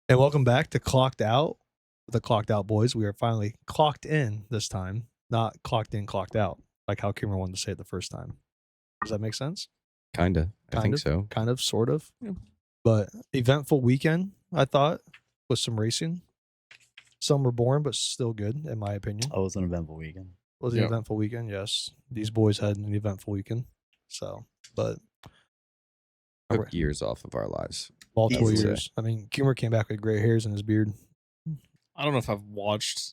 And welcome back to Clocked Out, the Clocked Out Boys. We are finally clocked in this time, not clocked in, clocked out, like how Kimmer wanted to say it the first time. Does that make sense? Kinda. I think so. Kind of, sort of. Yeah. But eventful weekend, I thought, with some racing. Some were boring, but still good, in my opinion. Oh, it was an eventful weekend. Was an eventful weekend, yes. These boys had an eventful weekend. So, but Took years off of our lives. multiple Easily. years. I mean, Kimmer came back with gray hairs in his beard. I don't know if I've watched,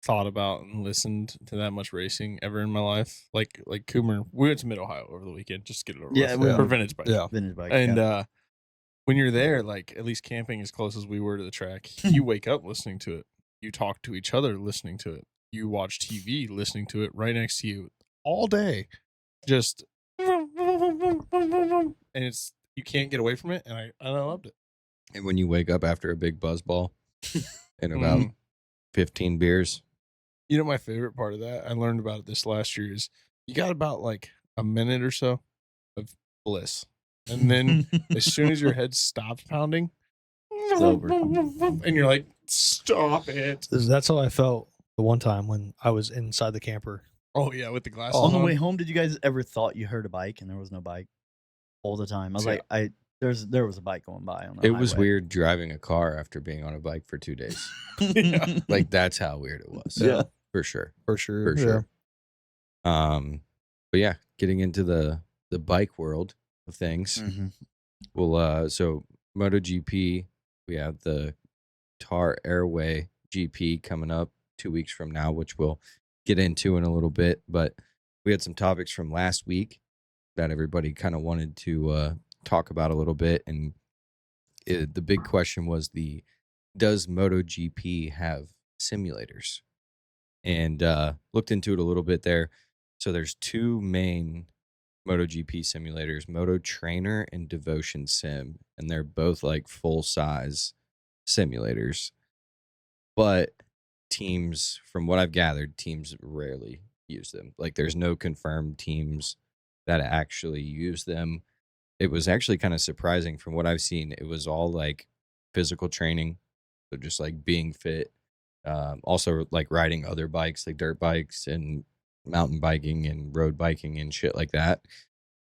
thought about, and listened to that much racing ever in my life. Like Coomer, we went to Mid Ohio over the weekend just to get it over Yeah, with we- for vintage bike. Yeah. Vintage bike. And yeah. when you're there, like at least camping as close as we were to the track, you wake up listening to it. You talk to each other listening to it. You watch TV listening to it right next to you all day. Just and it's you can't get away from it, and I loved it. And when you wake up after a big buzz ball and about Mhm. 15 beers, You know, my favorite part of that, I learned about it this last year, is you got about like a minute or so of bliss. And then as soon as your head stops pounding, It's over. and you're like, stop it. That's how I felt the one time when I was inside the camper. Oh, yeah, with the glasses On the on. way home, did you guys ever thought you heard a bike and there was no bike all the time? I was Yeah. like, there was a bike going by on the it was highway. weird driving a car after being on a bike for 2 days. Yeah. Like, that's how weird it was. Yeah. For sure. For sure. For sure. But yeah, getting into the bike world of things. Mhm. Well, so MotoGP, we have the Tar Airway GP coming up 2 weeks from now, which we'll get into in a little bit. But we had some topics from last week that everybody kind of wanted to talk about a little bit. And the big question was does MotoGP have simulators? And looked into it a little bit there. So there's two main MotoGP simulators, Moto Trainer and Devotion Sim, and they're both like full-size simulators. But teams, from what I've gathered, teams rarely use them. Like, there's no confirmed teams that actually use them. It was actually kind of surprising from what I've seen. It was all like physical training, so just like being fit. Also like riding other bikes, like dirt bikes and mountain biking and road biking and shit like that.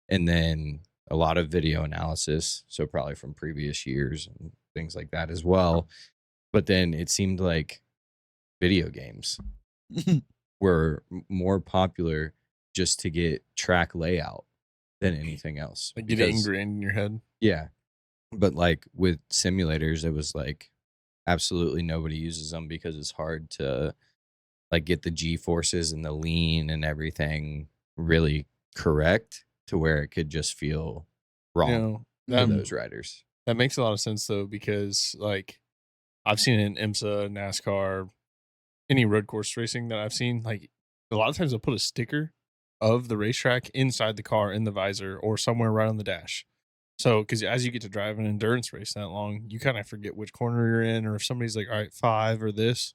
And then a lot of video analysis, so probably from previous years and things like that as well. But then it seemed like video games were more popular just to get track layout than anything else. Like get it ingrained in your head. Yeah. But like with simulators, it was like absolutely nobody uses them because it's hard to like get the G forces and the lean and everything really correct to where it could just feel wrong You know, for that, those riders. that makes a lot of sense though, because like I've seen it in IMSA, NASCAR, any road course racing that I've seen, like a lot of times they'll put a sticker of the racetrack inside the car in the visor or somewhere right on the dash. So, because as you get to drive an endurance race that long, you kind of forget which corner you're in, or if somebody's like, all right, 5 or this,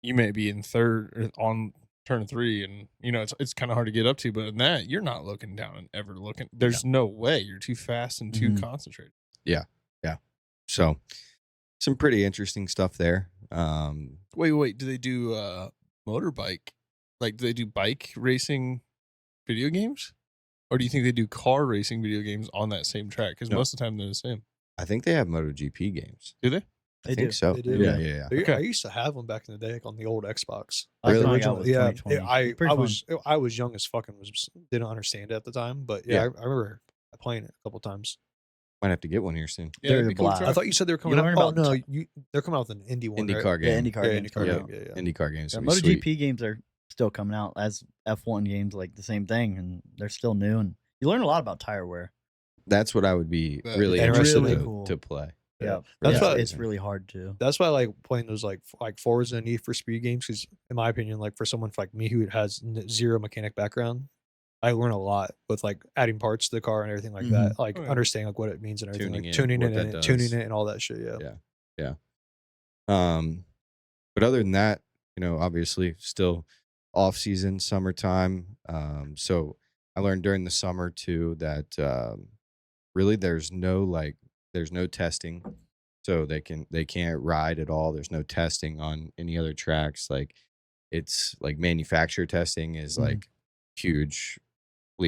you may be in third or on turn 3, and you know it's kind of hard to get up to. But in that, you're not looking down and ever looking. There's no way. You're too fast and too concentrated. Yeah. So some pretty interesting stuff there. Wait. Do they do motorbike? Like, do they do bike racing video games? Or do you think they do car racing video games on that same track? Because No. most of the time they're the same. I think they have MotoGP games. Do they? I They think do. so. They do. Yeah. Okay. I used to have one back in the day, like on the old Xbox. I Really? thought Original, that was yeah. 2020. I was young as fucking, didn't understand it at the time, but yeah, I remember playing it a couple times. Might have to get one here soon. Yeah, They're that'd be cool to blast. try. I thought you said they were coming You out. learn Oh about no, they're coming out with an indie one. IndyCar right? game. Yeah, IndyCar Yeah, games. IndyCar Yeah. game. Yeah. IndyCar games. Yeah, would be sweet. MotoGP games are still coming out as F1 games, like the same thing, and they're still new. And you learn a lot about tire wear. That's what I would be That really is interested really to, cool. to play. Yeah, That's it's, what- it's really hard to. That's why I like playing those like Forza and Need for Speed games, because in my opinion, like for someone like me who has zero mechanic background, I learn a lot with like adding parts to the car and everything like that, like Oh, yeah. understanding like what it means and everything, Tuning like in, tuning what it that and does. tuning it and all that shit. Yeah. But other than that, you know, obviously still off season, summertime. So I learned during the summer too that really there's no testing. so they can't ride at all. There's no testing on any other tracks. Like it's like manufacturer testing is like hugely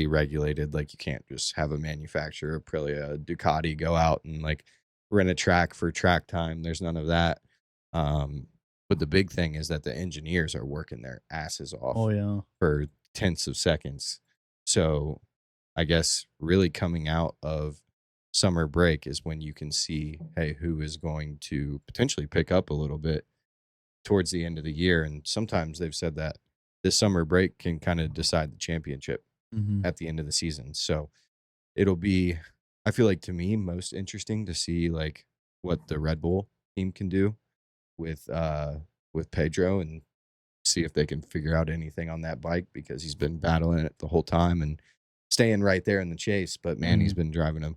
regulated. Like you can't just have a manufacturer, Aprilia, Ducati go out and like rent a track for track time. There's none of that. But the big thing is that the engineers are working their asses off Oh yeah. for tenths of seconds. So I guess really coming out of summer break is when you can see, hey, who is going to potentially pick up a little bit towards the end of the year. And sometimes they've said that this summer break can kind of decide the championship at the end of the season. So it'll be, I feel like to me, most interesting to see like what the Red Bull team can do with Pedro and see if they can figure out anything on that bike, because he's been battling it the whole time and staying right there in the chase. But man, he's been driving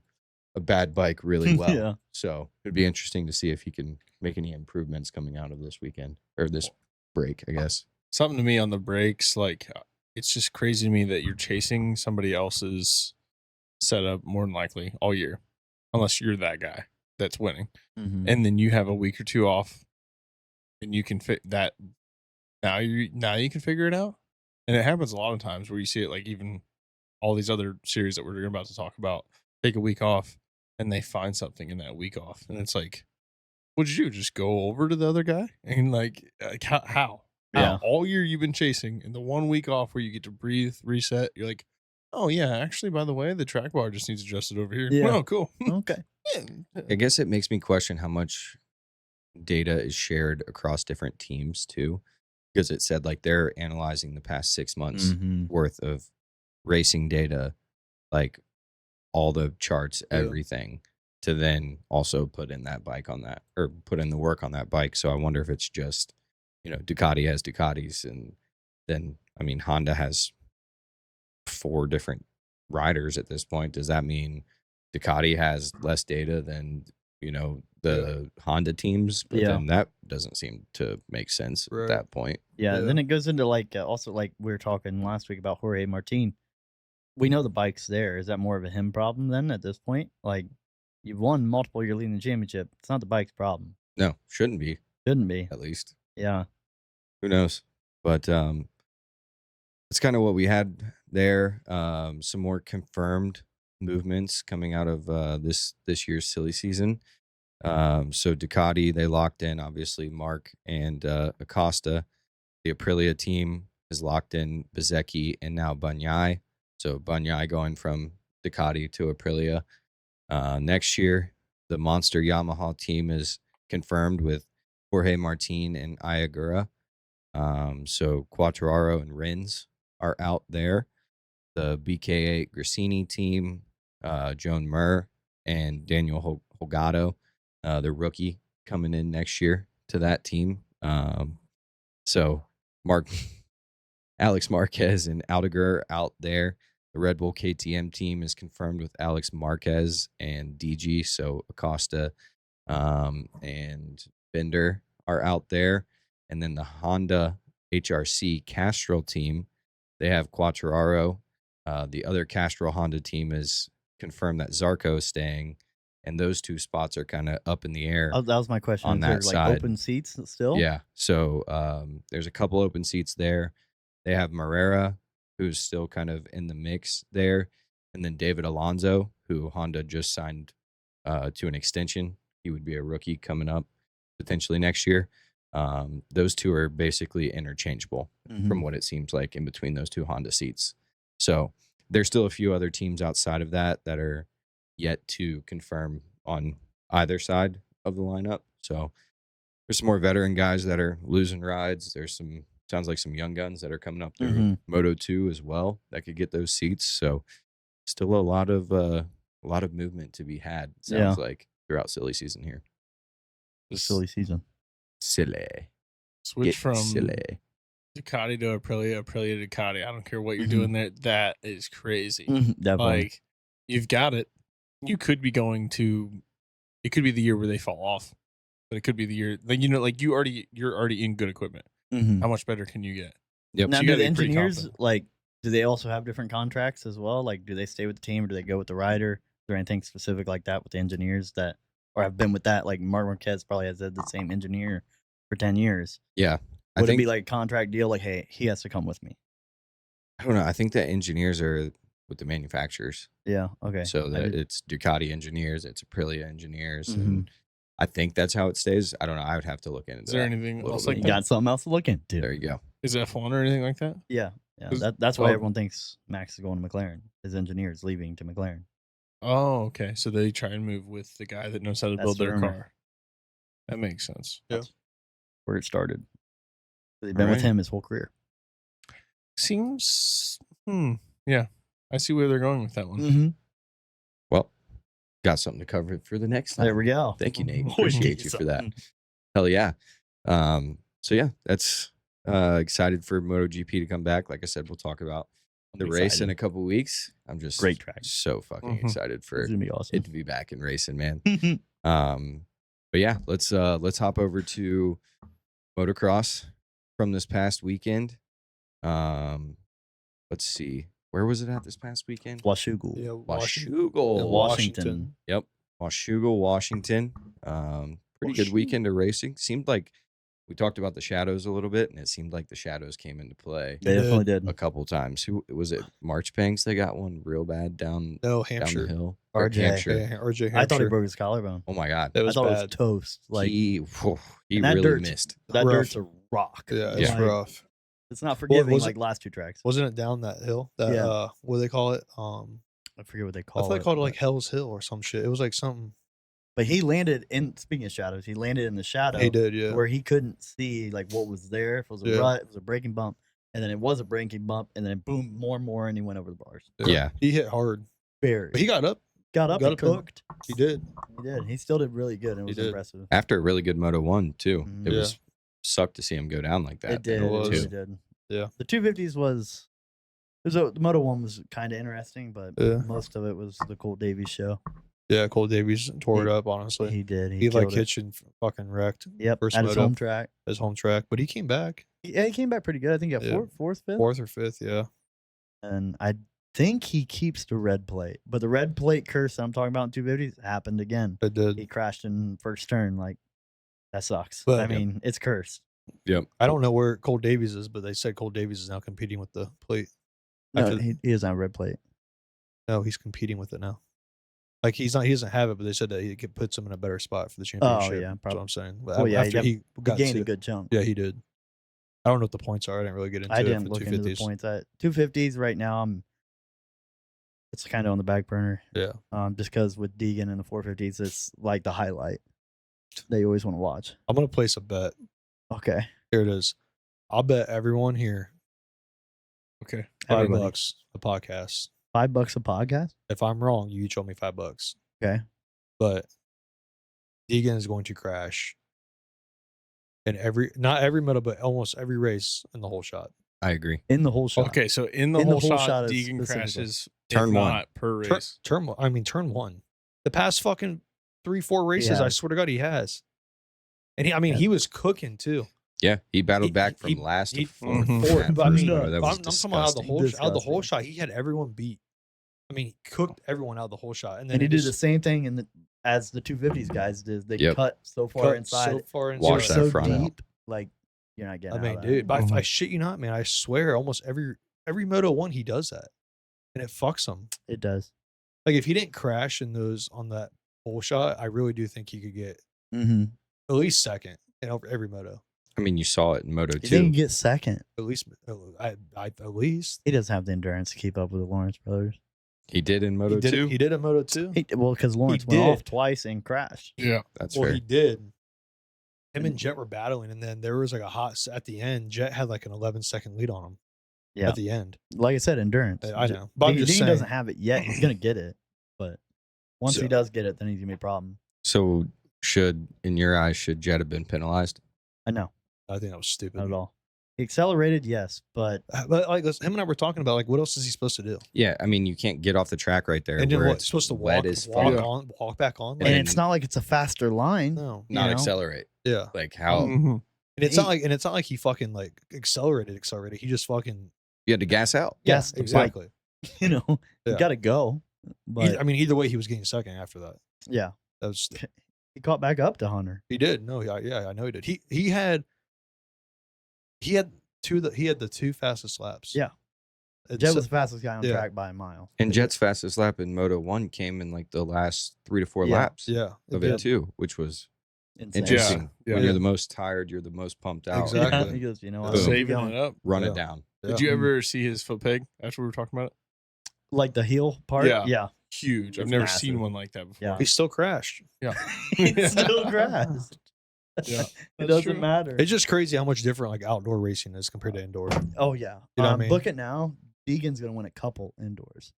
a bad bike really well. Yeah. So it'd be interesting to see if he can make any improvements coming out of this weekend or this break, I guess. Something to me on the brakes, like it's just crazy to me that you're chasing somebody else's setup more than likely all year, unless you're that guy that's winning, and then you have a week or two off, and you can fit that. Now you can figure it out, and it happens a lot of times where you see it, like even all these other series that we're about to talk about take a week off, and they find something in that week off, and it's like, what'd you do? Just go over to the other guy and like how? Yeah. All year you've been chasing, and the 1 week off where you get to breathe, reset, you're like, oh yeah, actually, by the way, the track bar just needs adjusted over here. Yeah. Oh, cool. Okay. I guess it makes me question how much data is shared across different teams too, because it said like they're analyzing the past 6 months worth of racing data, like all the charts, everything, to then also put in that bike on that, or put in the work on that bike. So I wonder if it's just, Ducati has Ducatis, and then, I mean, Honda has 4 different riders at this point. Does that mean Ducati has less data than, the Honda teams? But then that doesn't seem to make sense at that point. Yeah. Then it goes into like, also like we were talking last week about Jorge Martin. We know the bike's there. Is that more of a him problem then at this point? Like, you've won multiple, you're leading the championship. It's not the bike's problem. No, shouldn't be, Shouldn't be. at least. Yeah. Who knows? But it's kind of what we had there. Some more confirmed movements coming out of this year's silly season. So Ducati, they locked in obviously Mark and Acosta. The Aprilia team is locked in Bezzecchi and now Bagnaia. So Bagnaia going from Ducati to Aprilia. Next year, the Monster Yamaha team is confirmed with Jorge Martin and Ayagura. So Quartararo and Rins are out there. The BK8 Grassini team, Joan Mir and Daniel Holgado, the rookie, coming in next year to that team. So Alex Marquez and Aldeguer out there. The Red Bull KTM team is confirmed with Alex Marquez and DG. So Acosta and Bender are out there. And then the Honda HRC Castrol team, they have Quartararo. The other Castrol Honda team is confirmed that Zarco is staying. And those 2 spots are kind of up in the air. That was my question. On Is there that like side. open seats still? Yeah. So there's a couple open seats there. They have Morera, who's still kind of in the mix there. And then David Alonso, who Honda just signed to an extension. He would be a rookie coming up potentially next year. Those 2 are basically interchangeable from what it seems like in between those 2 Honda seats. So there's still a few other teams outside of that are yet to confirm on either side of the lineup. So there's some more veteran guys that are losing rides. There's sounds like some young guns that are coming up through Moto 2 as well that could get those seats. So still a lot of movement to be had, sounds like, throughout silly season here. Silly season. Silly. Switch Get from silly. Ducati to Aprilia, Aprilia to Ducati. I don't care what you're doing there. That is crazy. Definitely. Like, you've got it. You could be going to. It could be the year where they fall off, but it could be the year. Like, you're already in good equipment. How much better can you get? Yep. Now, So you do gotta the be pretty engineers confident. like? Do they also have different contracts as well? Like, do they stay with the team or do they go with the rider? Is there anything specific like that with the engineers that or have been with that. Like Mark Marquez probably has had the same engineer for 10 years. Yeah. I Would it think, be like a contract deal? Like, hey, he has to come with me. I don't know. I think that engineers are with the manufacturers. Yeah. Okay. So I that did- it's Ducati engineers, it's Aprilia engineers. Mhm. And I think that's how it stays. I don't know. I would have to look into Is there that anything a little else bit like You that? more. got something else to look into. There you go. Is F1 or anything like that? Yeah. Yeah. Is- That's why oh. everyone thinks Max is going to McLaren. His engineers leaving to McLaren. Oh, okay. So they try and move with the guy that knows how to That's build the their rumor. car. That makes sense. Yeah. Where it started. They've been with Alright. him his whole career. Seems. Yeah, I see where they're going with that one. Mm-hmm. Well, got something to cover for the next time. There we go. Thank you, Nate. Always Appreciate get you for that. something. Hell yeah. So yeah, that's excited for MotoGP to come back. Like I said, we'll talk about the race in a couple weeks. I'm just Great track. so fucking Mhm. excited for It's gonna be awesome. it to be back in racing, man. But yeah, let's hop over to motocross from this past weekend. Let's see. Where was it at this past weekend? Washougal. Yeah, Washougal. Washington. Yep. Washougal, Washington. Pretty good weekend of racing. Seemed like we talked about the shadows a little bit, and it seemed like the shadows came into play They definitely did. a couple times. Who was it? Marchbanks? They got one real bad down No, the Hampshire. hill. Or RJ. Hampshire. Yeah, RJ Hampshire. I thought he broke his collarbone. Oh my god. It I was thought it bad. was toast. Like he and that really dirt's- missed. that rough. dirt's a rock. Yeah, it's Yeah. Like, rough. It's not forgiving was like it- last two tracks. Wasn't it down that hill? That Yeah. what do they call it? I forget what they I call thought it. they called it like but- Hell's Hill or some shit. It was like something. But he landed in. Speaking of shadows, he landed in the shadow. He did, yeah. Where he couldn't see like what was there. If it was a Yeah. rut, it was a braking bump, and then it was a braking bump, and then boom, more and more, and he went over the bars. Yeah. He hit hard, Very. but he got up. got up got and up and- cooked. He did. He did. He still did really good. And it He was did. impressive. After a really good Moto 1 too. Mhm. It Yeah. was sucked to see him go down like that. It did. It It was. really did. Yeah. The 250s was. The Moto 1 was kind of interesting, but Yeah. most of it was the Colt Davies show. Yeah, Cole Davies tore it He- up. Honestly, He did. he like killed it. Hitchin fucking wrecked. Yep. first At his moto. home track. His home track, but he came back Yeah, he came back pretty good. I think he got Yeah. fourth, fifth. fourth or fifth. Yeah, And I think he keeps the red plate. But the red plate curse I'm talking about in 250s happened again. it did. He crashed in first turn. Like, that sucks. But- I mean, it's cursed. Yep. I don't know where Cole Davies is, but they said Cole Davies is now competing with the plate. No, After- he doesn't have a red plate. No, he's competing with it now. Like he's not. He doesn't have it, but they said that it puts him in a better spot for the championship. yeah, That's probably. what I'm saying. But Well, yeah, after he He got gained to, a good chunk. yeah, he did. I don't know what the points are. I didn't really get into I it didn't for look into the 250s. points. At 250s right now, it's kind of on the back burner. Yeah, Just because with Deegan and the 450s, it's like the highlight that you always want to watch. I'm gonna place a bet. Okay. Here it is. I'll bet everyone here Okay. Everybody. $5 a podcast. $5 a podcast. If I'm wrong, you each owe me $5. Okay. But Deegan is going to crash in not every moto, but almost every race in the whole shot. I agree. In the whole shot. Okay. So in the In the whole whole shot, shot is Deegan specifically. crashes Turn if one. not per Turn, race. turn one. The past fucking 3-4 races, I has. swear to God, he has. And he was cooking too. Yeah, he battled He- back from he- last he- to fourth. Mhm. in Fourth, that but I first mean, moto. That was I'm talking about out of the disgusting. whole Disgusting. shot. He had everyone beat. I mean, he cooked everyone out of the whole shot, and then And he it did just the same thing as the 250s guys did. They Yep. cut so far cut inside. so far They inside. were Wash that so front out. deep. Like, you're not getting I mean, out of dude, but I Mhm. shit you not, man. I swear, almost every Moto 1 he does that, and it fucks him. It does. Like if he didn't crash in those on that whole shot, I really do think he could get Mm-hmm. at least second in every moto. I mean, you saw it in Moto He didn't 2. get second. At least, at least He doesn't have the endurance to keep up with the Lawrence brothers. He did in Moto he did. 2. He did a Moto 2. Well, because Lawrence went did. off twice and crashed. Yeah. That's Well, fair. he did. Him and Jet were battling, and then there was like a at the end. Jet had like an 11-second lead on him. Yeah. At the end, Like I said, endurance. I know. But I'm Dean just doesn't saying. have it yet. He's gonna get it, but once So- he does get it, then he's gonna be a problem. So, in your eyes, should Jet have been penalized? I know, I think that was stupid. not at all. He accelerated, yes, but But like him and I were talking about, like, what else is he supposed to do? Yeah, I mean, you can't get off the track right there And then where what? it's Supposed to wet walk, as walk fuck. on, walk back on. and Like, it's not like it's a faster line. no. Not you know? accelerate. Yeah. Like how Mhm. And it's not like he fucking like accelerated. He just fucking you had to gas out. Yes, yeah, exactly. You know, Yeah. you got to go. But I mean, either way, he was getting second after that. yeah, That was He caught back up to Hunter. He did. No, yeah, I know he did. He had the 2 fastest laps. Yeah. Jet was the fastest guy on track by a mile. And Jet's fastest lap in Moto 1 came in like the last 3 to 4 laps of it too, which was interesting. Yeah. When you're the most tired, you're the most pumped out. Exactly. He goes, you know, Boom. Saving it up. Run it down. Did you ever see his foot peg after we were talking about it? like the heel part? Yeah. Huge. I've It's never massive. seen one like that before. Yeah. He still crashed. Yeah. He still crashed. Yeah. It doesn't matter. It's just crazy how much different like outdoor racing is compared to indoor. Oh yeah. You know what I mean? Book it now. Deegan's gonna win a couple indoors.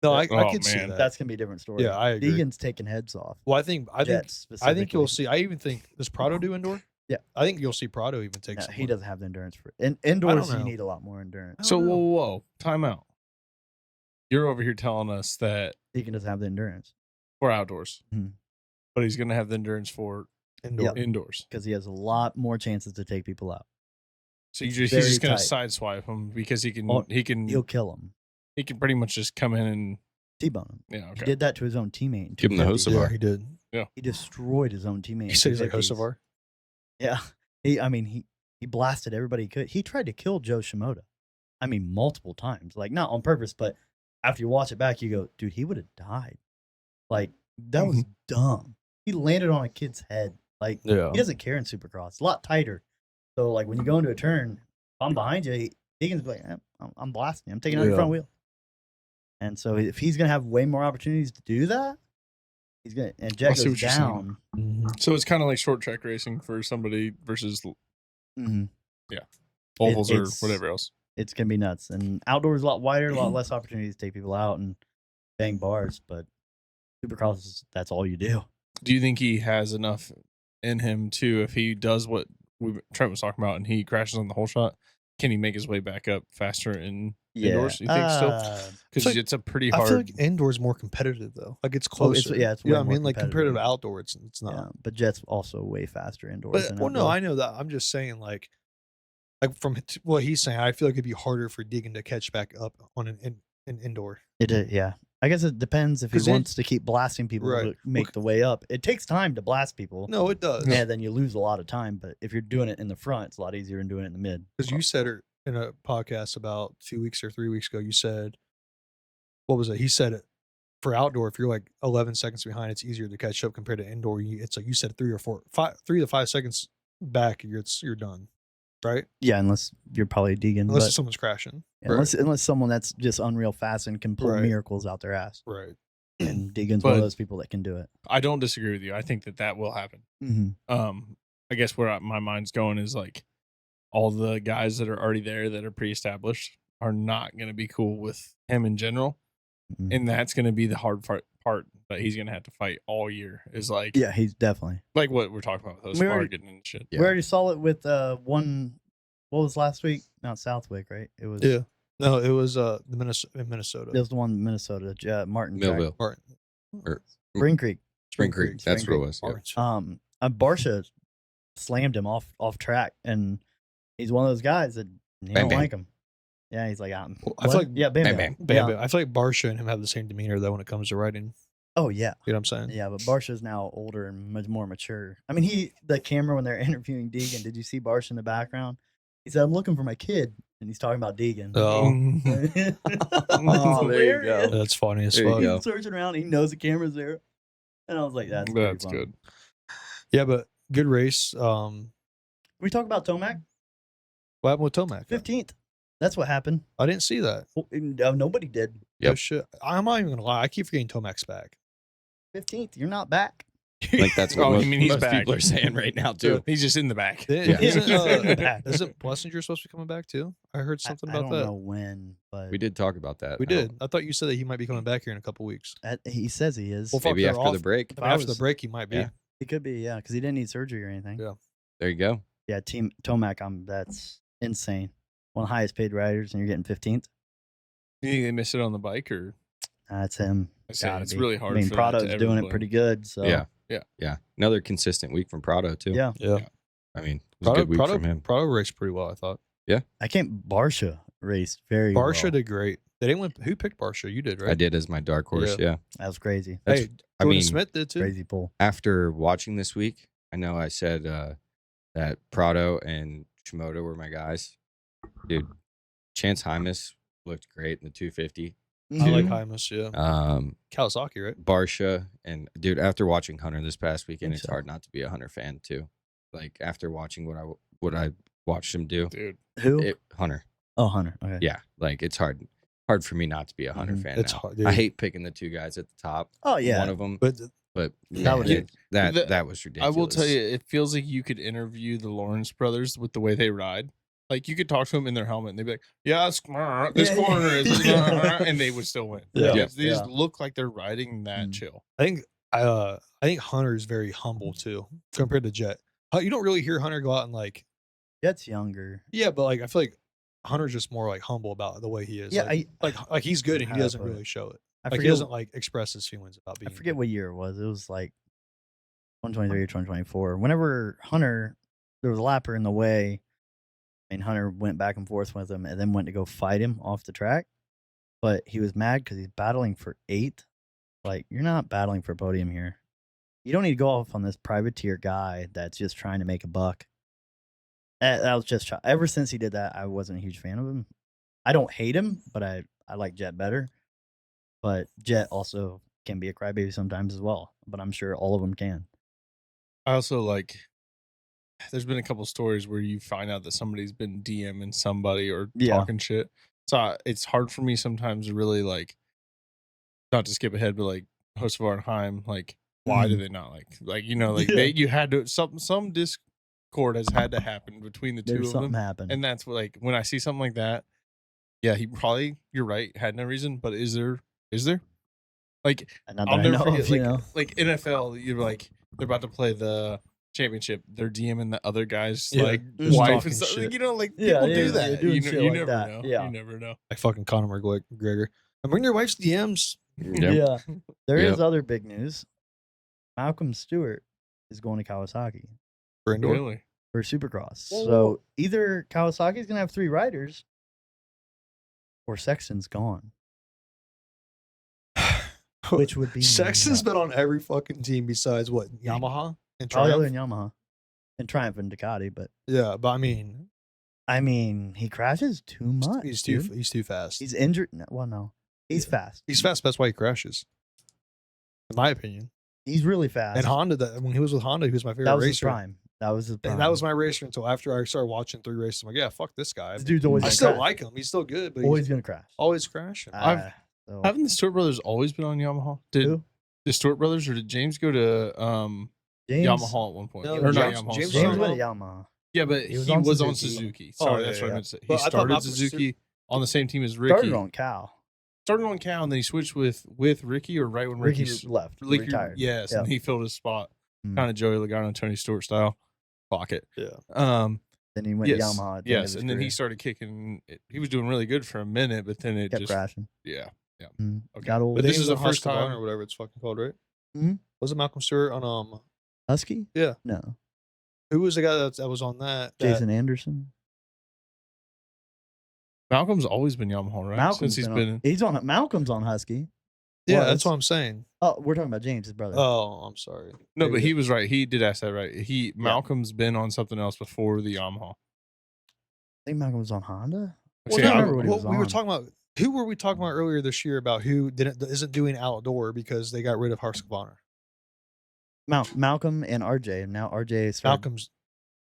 No, I Oh, could see man. that. That's gonna be a different story. Yeah, I agree. Deegan's taking heads off. Well, I think Jets you'll specifically. see. I even think does Prado do indoor? Yeah. I think you'll see Prado even take. No, some he more. doesn't have the endurance for it. Indoors. You know. need a lot more endurance. I So don't know. whoa, time out. You're over here telling us that Deegan doesn't have the endurance for outdoors, Mhm. but he's going to have the endurance for Indoor. Yeah. indoors. because he has a lot more chances to take people out. So It's he's very just going to tight. sideswipe him because he can. Oh, he can. He'll kill him. He can pretty much just come in and T-bone him. yeah. He Okay. did that to his own teammate. in Give him the 250. Hocevar. Yeah, he did. He destroyed his own teammate. He in said he's like 250s. Hocevar. Yeah. He blasted everybody he could. He tried to kill Joe Shimoda. I mean, multiple times. Like, not on purpose, but after you watch it back, you go, dude, he would have died. Like, that was dumb. He landed on a kid's head. Like, Yeah. he doesn't care in Supercross. It's a lot tighter. So, like, when you go into a turn, if I'm behind you, Deegan's like, I'm blasting you. I'm taking out your Yeah. front wheel. And so, if he's going to have way more opportunities to do that, he's going to, and I Jet see goes what you're saying. down. Mhm. So it's kind of like short track racing for somebody versus hmm ovals or it's- whatever else. It's going to be nuts. And outdoors, a lot wider, a lot less opportunities to take people out and bang bars. But Supercross, that's all you do. Do you think he has enough in him too? If he does what Trent was talking about and he crashes on the whole shot, can he make his way back up faster in indoors? You think still? Because like- it's a pretty I hard. feel like indoor's more competitive though. Like it's Oh, it's- closer. yeah, it's you know way what I more mean. Like compared to competitive. outdoor, it's not. Yeah, but Jet's also way faster indoors. But than well, no, outdoor. I know that. I'm just saying, like from what he's saying, I feel like it'd be harder for Deegan to catch back up on an indoor. Yeah. I guess it depends if he 'Cause then- wants to keep blasting people Right. to make the way up. It takes time to blast people. No, it does. Yeah, then you lose a lot of time. But if you're doing it in the front, it's a lot easier than doing it in the mid. Because you said it in a podcast about 2 weeks or 3 weeks ago. You said, what was it? He said it for outdoor. If you're like 11 seconds behind, it's easier to catch up compared to indoor. It's like you said 3 to 5 seconds back. You're done, right? Yeah, unless you're probably Deegan. Unless But someone's crashing. unless someone that's just unreal fast and can pull Right. miracles out their ass. Right. And Deegan's one But- of those people that can do it. I don't disagree with you. I think that will happen. Mm-hmm. I guess where my mind's going is like all the guys that are already there that are pre-established are not going to be cool with him in general, Mhm. and that's going to be the hard part that he's going to have to fight all year. Is like Yeah, he's definitely. like what we're talking about with those We already- getting and shit. Yeah. We already saw it with one. What was last week? Not Southwick, right? It was. Yeah. No, it was the Minnesota. It was the one in Minnesota. Martin. track. Millville. Or Spring Creek. Spring Creek. That's what it was. Yeah. Orange. Barsha slammed him off track, and he's one of those guys that you Bam, don't bam. like him. Yeah, he's like, Well, I feel what? like yeah, bam, bam, bam. bam. Bam, Yeah. bam. I feel like Barsha and him have the same demeanor though when it comes to riding. Oh yeah, You know what I'm saying? yeah. But Barsha's now older and much more mature. I mean, the camera when they're interviewing Deegan. Did you see Barsha in the background? He said, "I'm looking for my kid," and he's talking about Deegan. Oh, Oh, there you go. that's funny as There you fuck. go. He's searching around. He knows the camera's there, and I was like, "That's That's pretty good. Yeah, but good race. Can we talk about Tomac? What happened with Tomac? 15th. That's what happened. I didn't see that. Nobody did. Yep. Oh, shit. I'm not even gonna lie. I keep forgetting Tomac's back. 15th. You're not back. Like that's what Oh, most, you mean he's most back. people are saying right now too. He's just in the back. Isn't, Yeah. isn't Blessinger supposed to be coming back too? I heard something I about don't that. know when, but We did talk about that. We how did. I thought you said that he might be coming back here in a couple weeks. he says he is. Well, fuck, Maybe they're after the off. break. If I After the was- break, he might be. Yeah. He could be, yeah, because he didn't need surgery or anything. Yeah. There you go. Yeah, Team Tomac, that's insane. One of the highest paid riders, and you're getting 15th. You think they missed it on the bike, or That's him. I say Gotta it's be. really hard. I mean, for that to Prado's ever doing it blend. pretty good. So Yeah. Yeah. Yeah. Another consistent week from Prado too. yeah. Yeah. I mean, it was a good week from him. Prado raced pretty well, I thought. I can't. Barsha raced very Barsha well. did great. They didn't win. Who picked Barsha? You did, right? I did as my dark horse. Yeah. That was crazy. That's- Hey, I Jordan mean, Smith did too. Crazy pull. After watching this week, I know I said that Prado and Shimoda were my guys. Dude, Chance Hymas looked great in the 250. I like Mhm. Hymas, yeah. Kawasaki, right? Barsha, and dude, after watching Hunter this past weekend, Think it's so. hard not to be a Hunter fan too. Like after watching what I watched him do, Dude. Who? Hunter. Oh, Hunter. Okay. Yeah, like it's hard for me not to be a Hunter Mhm. fan. It's now. hard, dude. I hate picking the two guys at the top. Oh yeah. One of them, But but That was man, it. that was ridiculous. I will tell you, it feels like you could interview the Lawrence brothers with the way they ride. Like you could talk to them in their helmet, and they'd be like, "Yeah, this Yeah, corner yeah. is," and they would still win. Yeah. They just Yeah. look like they're riding that Mm. chill. I think Hunter is very humble too compared to Jet. You don't really hear Hunter go out and like, Jet's younger. yeah, but like I feel like Hunter's just more like humble about the way he is. Yeah, like he's good and how he to doesn't put it. really show it. I Like he forget. doesn't like express his feelings about being. I forget what year it was. It was like 2023 or 2024. Whenever Hunter, there was a lapper in the way, and Hunter went back and forth with him, and then went to go fight him off the track. But he was mad because he's battling for 8th. Like, you're not battling for a podium here. You don't need to go off on this privateer guy that's just trying to make a buck. That was just ever since he did that. I wasn't a huge fan of him. I don't hate him, but I like Jet better. But Jet also can be a crybaby sometimes as well. But I'm sure all of them can. I also like. There's been a couple stories where you find out that somebody's been DMing somebody or Yeah. talking shit. So it's hard for me sometimes to really like, not to skip ahead, but like Hocevar and Heim, like why do they not like you know like Yeah. you had to some discord has had to happen between the two There's of something them, happened. and that's what, like when I see something like that, yeah, he probably, you're right, had no reason, but is there like Not that I'll I never know forget, of, you know. like NFL, you're like they're about to play the championship, they're DMing the other guys Yeah, like just wife talking and stuff. shit. Like, you know, like Yeah, people yeah, do yeah, that. doing You, shit you like never that, know. yeah. You never know. like fucking Conor McGregor. And bring your wife's DMs. Yep. Yeah. There is Yep. other big news. Malcolm Stewart is going to Kawasaki For indoor. Really? for Supercross. Whoa, So whoa. either Kawasaki's gonna have 3 riders, or Sexton's gone, which would be Sexton's nuts. been on every fucking team besides what, Yamaha and Probably other Triumph. than Yamaha and Triumph and Ducati. But Yeah, but I mean, he crashes too much. he's dude. too fast. He's injured. Well, no, he's fast. He's fast. That's why he crashes. In my opinion. He's really fast. And Honda, when he was with Honda, he was my favorite that was his racer. prime. That was his prime. And that was my racer until after I started watching 3 races. I'm like, yeah, fuck this guy. This dude's always I gonna still crash. like him. He's still good, but always he's gonna crash. always crashing. So, Haven't the Stewart brothers always been on Yamaha? Did who? the Stewart brothers, or did James go to James, Yamaha at one point? No, or not James- Yamaha. James sorry. James was went to Yamaha. Yeah, but He he was was on on Suzuki. Suzuki. Oh, Sorry, yeah, that's what yeah. I meant to say. But I He thought started Malcolm Stewart- Suzuki on the same team as Ricky. Started on Cal. Started on Cal, and then he switched with Ricky, or right when Ricky Ricky's left. Ricky, Retired. yes, Yep. and he filled his spot, Mm. kind of Joey Logano, Tony Stewart style. Clock it. Yeah. Then he went Yes, to Yamaha. At the end of yes, his and then he career. stared kicking. He was doing really good for a minute, but then it kept just crashing. yeah. Okay. Got old. But Then this he is was the on first Husqvarna time- or whatever it's fucking called, right? Mhm. Was it Malcolm Stewart on Husky? Yeah. No. Who was the guy that was on that? Jason Anderson. Malcolm's always been Yamaha, right? Malcolm's Since he's been on, Malcolm's on Husky. Yeah, was. that's what I'm saying. Oh, we're talking about James, his brother. Oh, I'm sorry. no, Maybe but that- he was right. He did ask that right. Malcolm's been on something else before the Yamaha. I think Malcolm was on Honda. Well, See, no, I remember what he well, was we were on. talking about who were we talking about earlier this year about who isn't doing outdoor because they got rid of Husqvarna. Malcolm and RJ. And now RJ is Malcolm's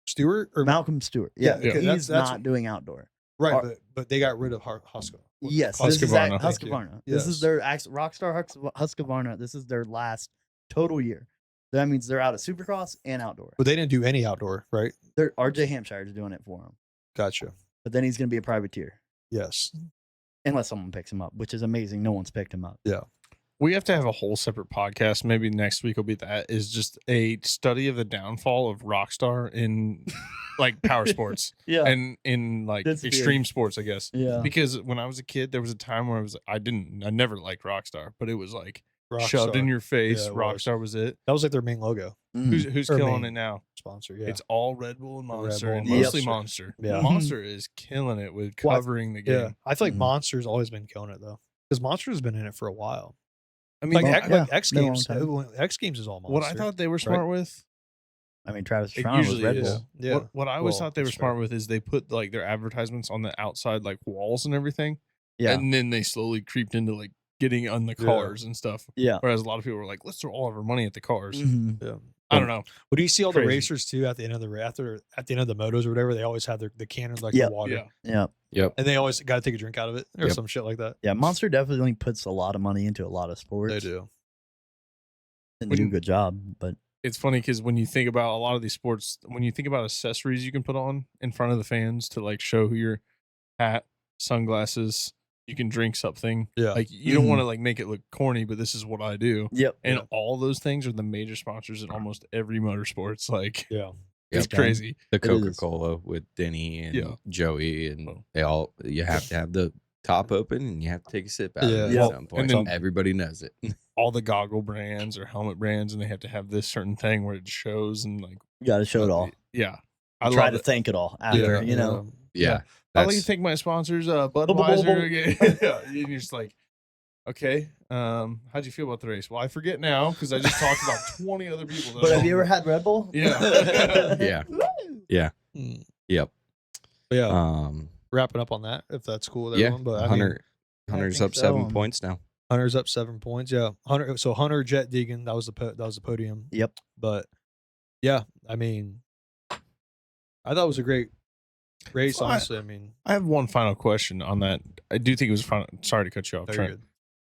Stewart or Malcolm Stewart. Yeah, Yeah, okay, he's that's- not doing outdoor. right, Ar- but they got rid of Husqvarna. Yes, this is Husqvarna. Husqvarna. Thank you. This is Yes. their Rockstar Husqvarna. This is their last total year. That means they're out of Supercross and outdoor. But they didn't do any outdoor, right? They're RJ Hampshire's doing it for him. Gotcha. But then he's going to be a privateer Yes. unless someone picks him up, which is amazing. No one's picked him up. We have to have a whole separate podcast. Maybe next week will be that. Is just a study of the downfall of Rockstar in like power sports Yeah. and in like That's big. extreme sports, I guess. Yeah. Because when I was a kid, there was a time where I never liked Rockstar, but it was like shoved in Rockstar. your face. Yeah, it was. Rockstar was it. That was like their main logo Who's Or killing main it now? sponsor. Yeah. It's all Red Bull and Red Monster, Bull and and mostly Monster. Monster. Yeah. Monster is killing it with Well, covering the yeah. game. I feel like Mhm. Monster's always been killing it though, because Monster's been in it for a while. I mean, Like, yeah, X been a long Games. time. X Games is all Monster. what I thought they were smart with, I mean, Travis it Pastrana was usually Red is. Bull. Yeah. What I always Well, thought they were that's smart fair. with is they put like their advertisements on the outside like walls and everything, Yeah, and then they slowly creeped into like getting on the Yeah. cars and stuff. yeah. Whereas a lot of people were like, "Let's throw all of our money at the cars." Mhm. Yeah. I don't know. But do you see all the Crazy. racers too at the end of the at the end of the motos or whatever? They always have the cannons like Yep. the water, Yeah, Yeah, Yep. and they always got to take a drink out of it or Yep. some shit like that. yeah. Monster definitely puts a lot of money into a lot of sports. They do. And they do a When- good job. But it's funny because when you think about a lot of these sports, when you think about accessories you can put on in front of the fans to like show who your hat, sunglasses, you can drink something. Yeah. Like you don't want to like make it look corny, but this is what I do. yep, And Yeah. all those things are the major sponsors in almost every motorsports. Like Yeah. it's Yep. crazy. The It is. Coca-Cola with Denny and Yeah. Joey, and Well. they all, you have to have the top open and you have to take a sip out Yeah. of it Yeah. at some point. then- Everybody knows it. All the goggle brands or helmet brands, and they have to have this certain thing where it shows and like you got to show it all. Yeah, I Try love to it. think it all after. You know, Yeah. I'd like to That's, thank my sponsors, blah, blah, Budweiser. Yeah, and you're just like, okay, how'd you feel about the race? Well, I forget now because I just talked about 20 other people. That but are have you ever on- had Red Bull? Yeah. yeah. Mm. Yep. But yeah. Um, Wrapping up on that, if that's cool with yeah. everyone. But I mean, Hunter's think up 7 so. points now. Hunter's up 7 points. Yeah. Hunter, Jet, Deegan. That was the podium. Yep. But yeah, I mean, I thought it was a great race. Well, Honestly, I mean, I have one final question on that. I do think it was fun. Sorry to cut you off, very Trent. good.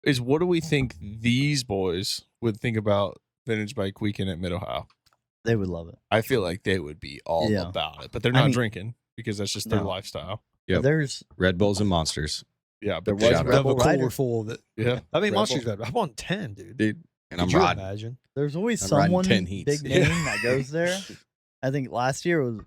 Is what do we think these boys would think about Vintage Bike Weekend at Mid Ohio? They would love it. I feel like they would be all Yeah. about it, but they're I not mean- drinking because that's just their No. lifestyle. Yep. There's Red Bulls and Monsters, Yeah, There but was Shout Red out. Bull The cooler Rider. full of it. yeah, I mean, Red Monster's Bull. got. I'm on 10, dude. dude. And Could I'm you riding. imagine? There's always I'm riding someone 10 heats. big name that goes there. I think last year it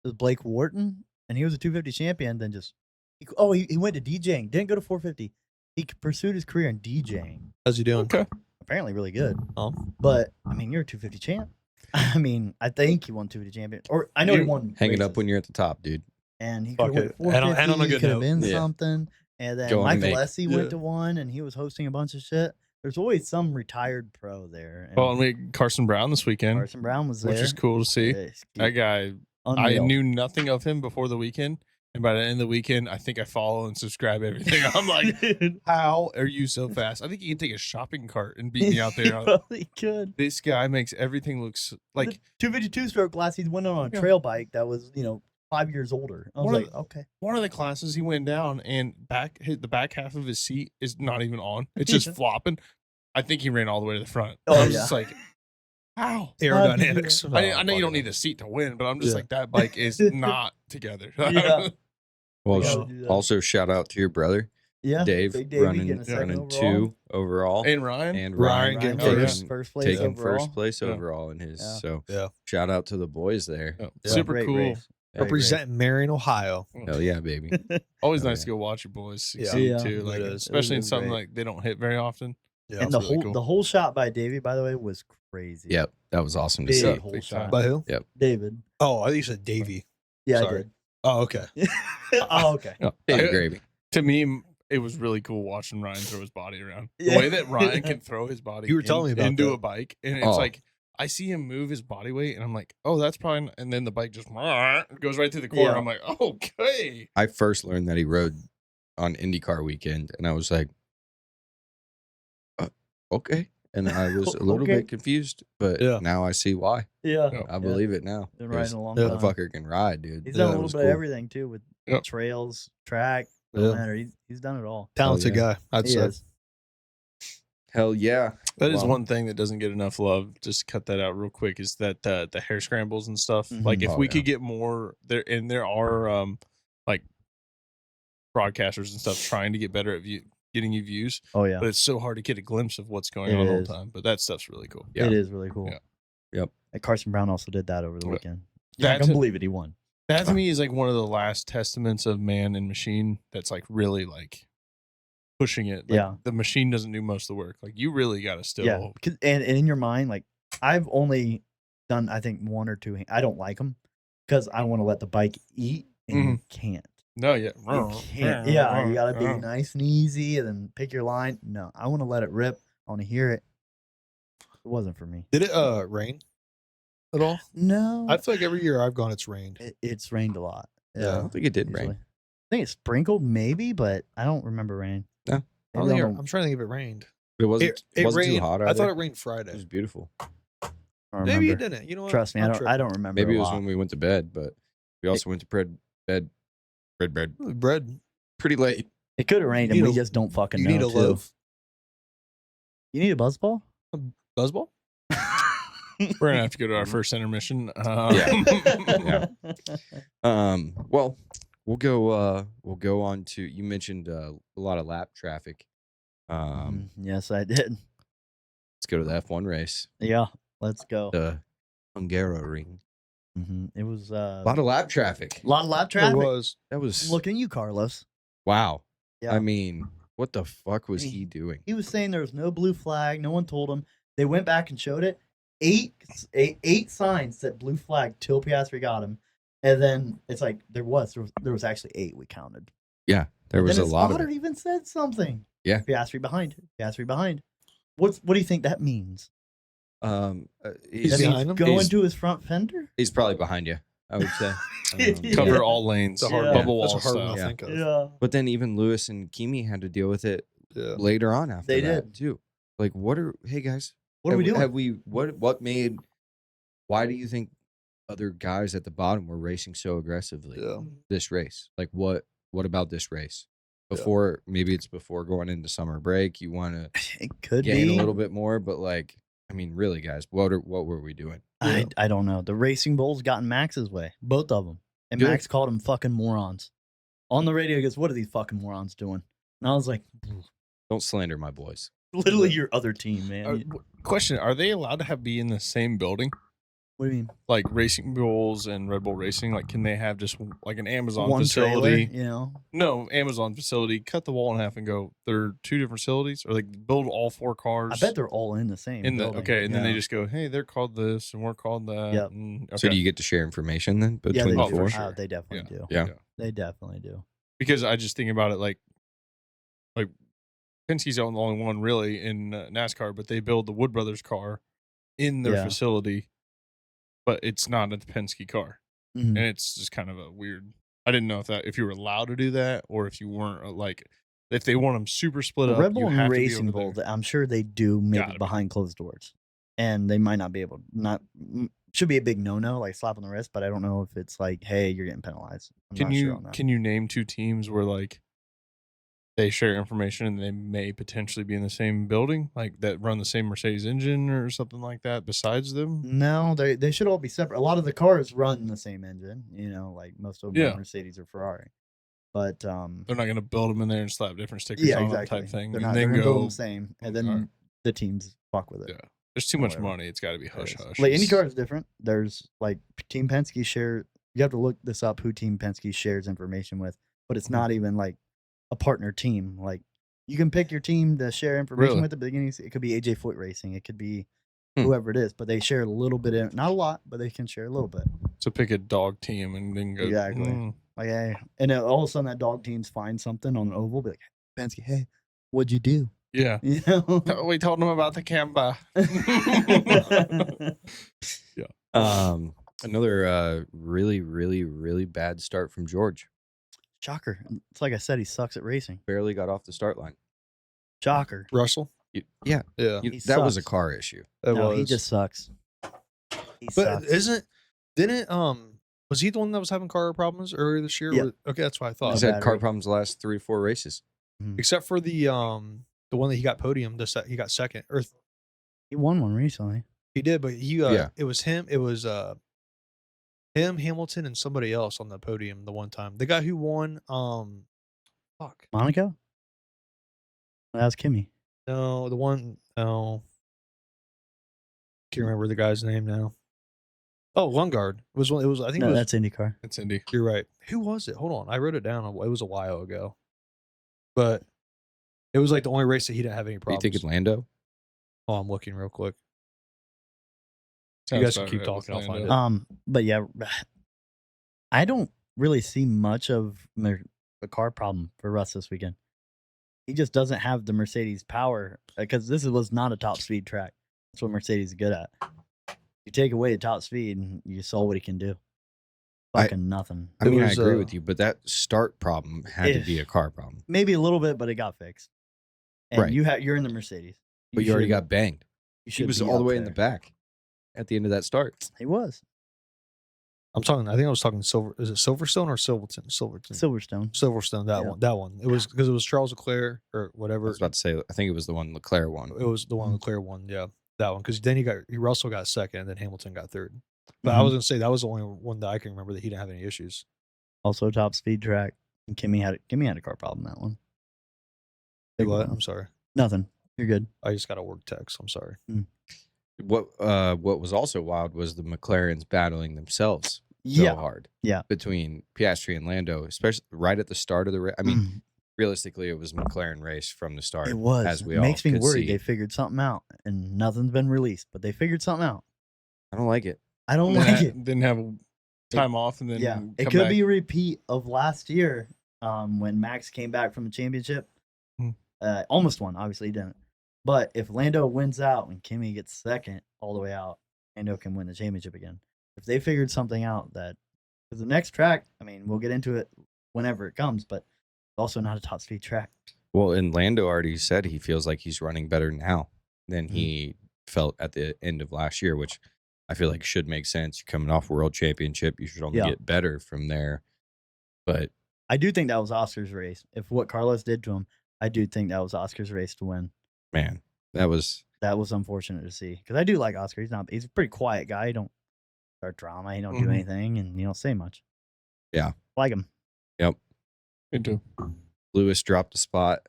was Blake Wharton, and he was a 250 champion. Then he went to DJing. Didn't go to 450. He pursued his career in DJing. How's he doing? okay. Apparently, really good. Um, But I mean, you're a 250 champ. I mean, I think he won 250 champion, or I know he You- won. Hang it up races. when you're at the top, dude. And he Fuck could have it. went And on- 450. and on a good could have note. been Yeah. something. And then Go on and Michael make- Lessie Yeah. went to one, and he was hosting a bunch of shit. There's always some retired pro there. And Well, and we had Carson Brown this weekend, Carson Brown was there, which is cool to see. Yes, That guy, I unreal. knew nothing of him before the weekend. And by the end of the weekend, I think I follow and subscribe everything. I'm like, how are you so fast? I think you can take a shopping cart and beat me out He there. probably could. This guy makes everything look like The 252 stroke class, he's winning on a Yeah. trail bike that was, 5 years older. I was One of like, okay. one of the classes he went down and the back half of his seat is not even on. It's just Yeah. flopping. I think he ran all the way to the front. Oh, I was yeah. just like, how? aerodynamics. I know you Oh, don't fuck need a seat to win, but I'm just Yeah. like, that bike is not together. Yeah. Well, We gotta do that. also shout out to your brother, Yeah. Dave, Big Davey running, getting a second running overall. 2 overall. And Ryan, And Ryan Ryan, getting Ryan first. taking, first place taking overall. first place Yeah. overall in his. Yeah. So Yeah. shout out to the boys there. Yeah. Yeah. super Great cool. race. Great race. Representing Marion, Ohio. Hell yeah, baby. Always Oh, nice yeah. to go watch your boys Yeah. succeed Yeah. too. Like It is. especially It in is something great. like they don't hit very often. Yeah. And That's really cool. the whole shot by Davey, by the way, was crazy. Yep, that was awesome to Big see. whole Big shot. time. By who? David. Oh, I think you said Davey. Yeah, Sorry. I did. Oh, okay. Oh, okay. Yeah. Baby I- gravy. to me, it was really cool watching Ryan throw his body around. The Yeah. way that Ryan can throw his body You were telling me about into that. a bike, and it's Oh. like I see him move his body weight, and I'm like, oh, that's probably. And then the bike just goes right through the corner. Yeah. I'm like, okay. I first learned that he rode on IndyCar weekend, and I was like, okay. And I was a little Okay. bit confused, but Yeah. now I see why. Yeah. Yeah. I believe it now. Been 'cause riding a long Yeah. time. Motherfucker can ride, dude. He's Yeah, done a it little was bit of cool. everything too with Yep. trails, track, Yeah. no matter. He's done it all. Talented yeah. guy. I'd He say. is. Hell yeah. That is Wow. one thing that doesn't get enough love. Just cut that out real quick. Is that the hair scrambles and stuff? Mhm. Like if Oh, we yeah. could get more there, and there are like broadcasters and stuff trying to get better at getting you views, Oh yeah. but it's so hard to get a glimpse of what's going It on all is. the time. But that stuff's really cool. Yeah. It is really cool. Yeah. Yep. And Carson Brown also did that over the Yeah. weekend. Yeah, I That's can a- believe it. He won. That to me is like one of the last testaments of man and machine that's like really like pushing it. Like, the machine doesn't do most of the work. Like you really got to still. And in your mind, like I've only done I think 1 or 2. I don't like them because I want to let the bike eat, and you can't. No, yeah, You can't. Yeah, you gotta be nice and easy, and then pick your line. No, I want to let it rip. I want to hear it. It wasn't for me. Did it rain at all? No, I feel like every year I've gone, it's rained. it's rained a lot. I don't think it did usually. rain. I think it sprinkled maybe, but I don't remember rain. No. I'm trying to think if it rained. It wasn't rained, too hot. I thought it rained It Friday. was beautiful. Maybe it didn't. You know what? Trust me, I don't remember. Maybe it was when we went to bed, but we also went to bed Bread. pretty late. It could have rained, and we just don't fucking know. You need a loaf. You need a buzzball? Buzzball? We're gonna have to go to our first intermission. Yeah. Well, we'll go on to, you mentioned a lot of lap traffic. Yes, I did. Let's go to the F1 race. Yeah, let's go. The Hungaroring. It was A lot of lap traffic. a lot of lap It traffic. was. That was Look at you, Carlos. wow. Yeah. I mean, what the fuck was he doing? He was saying there was no blue flag. No one told him. They went back and showed it. Eight signs said blue flag till Piastri got him, and then it's like there was actually 8 we counted. Yeah, there was a Then his lot of spotter it. even said something. Yeah. Piastri behind. Piastri behind. What do you think that means? He's That He's means behind him? going to his front fender? He's probably behind you, I would say. Cover Yeah. all lanes. It's a hard Yeah. Bubble That's wall a hard one stuff. to Yeah. think of. Yeah. But then even Lewis and Kimi had to deal with it Yeah. later on after They that did. too. Like, hey guys, What are we doing? Have we why do you think other guys at the bottom were racing so aggressively Yeah. this race? Like what about this race? Maybe it's before going into summer break, you want to It could gain be a little bit more, but like, I mean, really guys, what were we doing? I don't know. The Racing Bulls got in Max's way, both of them, and Good. Max called them fucking morons. On the radio, he goes, "What are these fucking morons doing?" And I was like, Don't slander my boys. "Literally, your other team, man." Question: Are they allowed to be in the same building? What do you mean? Like Racing Bulls and Red Bull Racing, like can they have just like an Amazon One facility? trailer, you know? No, Amazon facility. Cut the wall in half and go. They're 2 different facilities, or like build all 4 cars. I bet they're all in the same. in the building. okay, and then they Yeah. just go, hey, they're called this and we're called that. Yep. Okay. So do you get to share information then Yeah, between they the do. four? sure. They definitely do. Yeah. They definitely do. Because I just think about it like Penske's the only one really in NASCAR, but they build the Wood Brothers car in their Yeah. facility, but it's not a Penske car, Mhm. and it's just kind of a weird. I didn't know if you were allowed to do that or if you weren't. Like if they want them super split up, Red Bull you and have to be Racing over Bull, there. I'm sure they do maybe Gotta be. behind closed doors, and they might not be able. Should be a big no, like slap on the wrist, but I don't know if it's like, hey, you're getting penalized. I'm Can not you sure on that. can you name 2 teams where like they share information and they may potentially be in the same building, like that run the same Mercedes engine or something like that besides them? No, they should all be separate. A lot of the cars run the same engine, like most of them Yeah. are Mercedes or Ferrari. But They're not going to build them in there and slap different stickers yeah, on exactly. them type thing. They're and not. then They're gonna build go, them the same, and then Alright. the teams fuck with it. Yeah. There's too much whatever. money. It's got to be hush It is. hush. Like It's- IndyCar is different. There's like Team Penske share. You have to look this up. Who Team Penske shares information with, but it's not even like a partner team. Like you can pick your team to share information Really? with at the beginning. It could be AJ Foot Racing. It could be Hmm. whoever it is, but they share a little bit. Not a lot, but they can share a little bit. So pick a dog team and then go. Exactly. Like, hey, and then all of a sudden that dog teams find something on the oval, be like, Penske, hey, what'd you do? Yeah. You know? We told them about the Canva. Another really, really, really bad start from George. Shocker. It's like I said, he sucks at racing. Barely got off the start line. Shocker. Russell? Yeah, Yeah. He that was a sucks. car issue. That No, was. he just sucks. He But sucks. was he the one that was having car problems earlier this year? Yeah. Okay, that's what I He's thought. No had car battery. problems the last 3 or 4 races. Except for the one that he got podium, he got second. Or He won one recently. he did, but Yeah. it was him. It was him, Hamilton, and somebody else on the podium the one time. The guy who won fuck. Monaco? That was Kimmy. No, the one can't remember the guy's name now. Oh, Lundgaard. It was I think No, it was that's IndyCar. It's Indy. You're right. Who was it? Hold on. I wrote it down. It was a while ago. But It was like the only race that he didn't have any Do you think problems. it's Lando? Oh, I'm looking real quick. Sounds You guys can about keep right with talking. I'll find Lando. it. But yeah, I don't really see much of the car problem for Russ this weekend. He just doesn't have the Mercedes power because this was not a top speed track. That's what Mercedes is good at. You take away the top speed, and you saw what he can do. Fucking nothing. I mean, I was, agree with you, but that start problem had to be a car problem. Maybe a little bit, but it got fixed. And Right. you're in the Mercedes. But you already should- got banged. you He should was be all the up way in the there. back at the end of that start. He was. I'm talking. I think I was talking Silver. Is it Silverstone or Silverton? Silverstone. Silverstone. That Yeah. one. That one. It was because it was Charles Leclerc or I whatever. was about to say, I think it was the one Leclerc one. It was the one Mhm. Leclerc one. Yeah, that one. Because then Russell got second, and then Hamilton got third. But Mm-hmm. I was gonna say that was the only one that I can remember that he didn't have any issues. Also top speed track. And Kimmy had a car problem that one. Big What? one. I'm sorry. Nothing. You're good. I just got a work text. I'm sorry. What was also wild was the McLarens battling themselves Yeah. so hard. Yeah. Between Piastri and Lando, especially right at the start of the race. I mean, Mm. realistically, it was McLaren race from the start. It was. as we It all makes me could worried. see. They figured something out, and nothing's been released. But they figured something out. I don't like it. I don't Then like ha- it. Then have a time off and then Yeah, come it could back. be a repeat of last year, when Max came back from the championship. Hmm. Almost won. Obviously, he didn't. But if Lando wins out and Kimmy gets second all the way out, Lando can win the championship again. If they figured something out that, because the next track, I mean, we'll get into it whenever it comes, but it's also not a top speed track. Well, and Lando already said he feels like he's running better now than he felt at the end of last year, which I feel like should make sense. You're coming off world championship. You should only Yeah. get better from there. But I do think that was Oscar's race. If what Carlos did to him, I do think that was Oscar's race to win. man, that was That was unfortunate to see because I do like Oscar. He's a pretty quiet guy. He don't start drama. He don't do Mhm. anything, and he don't say much. Yeah. Like him. Me too. Lewis dropped a spot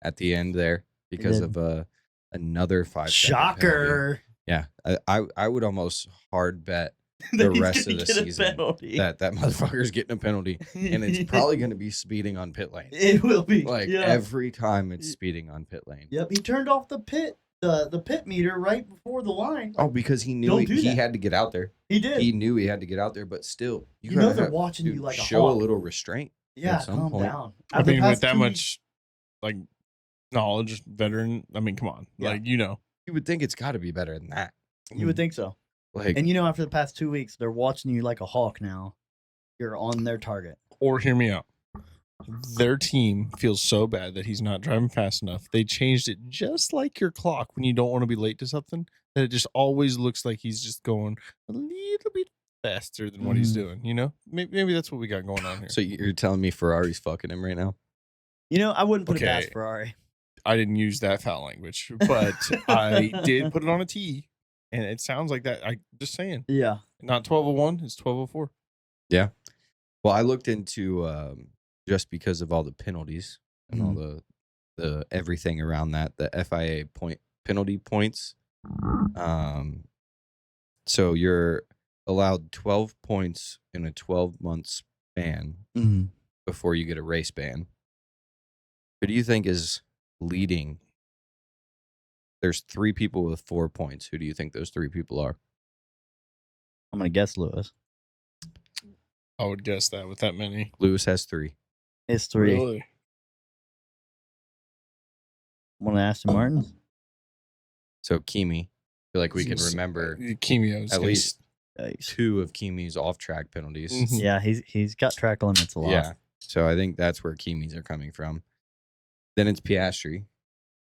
at the end there because did. of another 5 Shocker. Yeah, I would almost hard bet That the he's rest gonna of the get a season penalty. that motherfucker's getting a penalty, and it's probably going to be speeding on pit lane. It will be Like yeah. every time it's speeding on pit lane. Yep, he turned off the pit meter right before the line. Oh, because he knew Don't do he that. had to get out there. He did. He knew he had to get out there, but still, you know gotta they're have- watching dude, you like a show a hawk. little restraint. Yeah, some calm point. down. I Out the mean, past with that 2 much like knowledge, veteran. I mean, come on, Yeah. like you know. You would think it's got to be better than that. you would think so. Like, And after the past 2 weeks, they're watching you like a hawk now. You're on their target. Or hear me out. Their team feels so bad that he's not driving fast enough. They changed it just like your clock when you don't want to be late to something. That it just always looks like he's just going a little bit faster than what he's doing. You know, maybe that's what we got going on here. so you're telling me Ferrari's fucking him right now? I wouldn't put it past Okay. Ferrari. I didn't use that foul language, but I did put it on a T, and it sounds like that. I just saying, Yeah. not 12:01, it's 12:04. Well, I looked into just because of all the penalties and all the everything around that, the FIA penalty points. So you're allowed 12 points in a 12-month span Mm-hmm. before you get a race ban. Who do you think is leading? There's 3 people with 4 points. Who do you think those 3 people are? I'm going to guess Lewis. I would guess that with that many. Lewis has 3. It's 3. Really? One of Aston Martins. So Kimi, I feel like we can Just- remember Kimio's at least Yikes. 2 of Kimi's off-track penalties. Mhm. Yeah, he's got track limits a lot. Yeah. So I think that's where Kimi's are coming from. Then it's Piastri,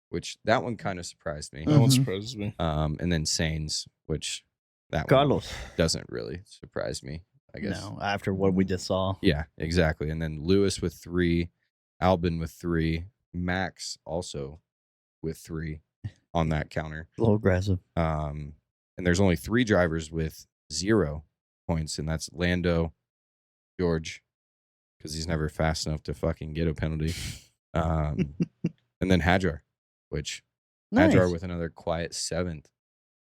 which that one kind of surprised me. That one Mhm. surprises me. And then Sainz, which that one Carlos. doesn't really surprise me, I guess. No, after what we just saw. Yeah, exactly. And then Lewis with 3, Albon with 3, Max also with 3 on that counter. A little aggressive. And there's only 3 drivers with 0 points, and that's Lando, George, because he's never fast enough to fucking get a penalty. And then Hadjar, which Hadjar Nice. with another quiet 7th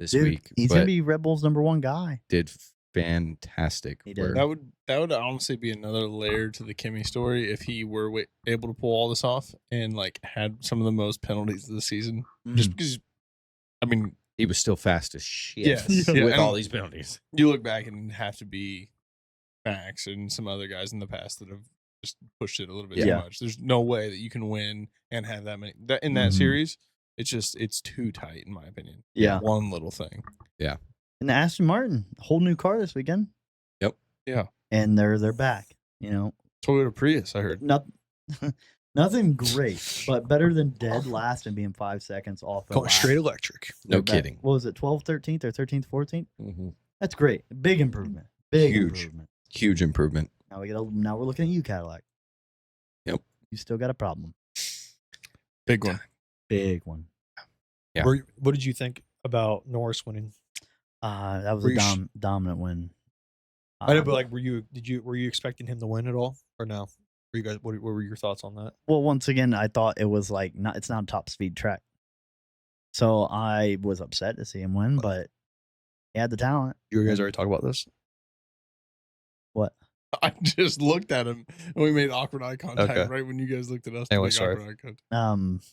this Dude, week. he's but going to be Red Bull's #1 guy. did fantastic. He did. where- That would honestly be another layer to the Kimmy story if he were able to pull all this off and like had some of the most penalties of the season. Just Mhm. because, I mean, He was still fast as shit. Yes. with Yeah, all and- these penalties. you look back and have to be Max and some other guys in the past that have just pushed it a little bit too Yeah. much. There's no way that you can win and have that many in that Mhm. series. It's too tight in my opinion. Yeah. One little thing. And the Aston Martin, whole new car this weekend. Yep. Yeah. And they're back. You know, Toyota Prius, I heard. not nothing great, but better than dead last and being 5 seconds off. a Going lap. straight electric. No They're back. kidding. What was it, 12th, 13th, or 13th, 14th? Mm-hmm. That's great. Big improvement. Big Huge. improvement. Huge improvement. Now we're looking at you, Cadillac. Yep. You still got a problem. Big one. Big one. Yeah. What did you think about Norris winning? That was Were a you sh- dominant win. I know, but like, were you expecting him to win at all, or no? Were you guys? What were your thoughts on that? Well, once again, I thought it was like it's not a top speed track. So I was upset to see him win, but he had the talent. You guys already talked about this. What? I just looked at him and we made awkward eye contact Okay. right when you guys looked at us. Anyway, Make sorry. awkward eye contact.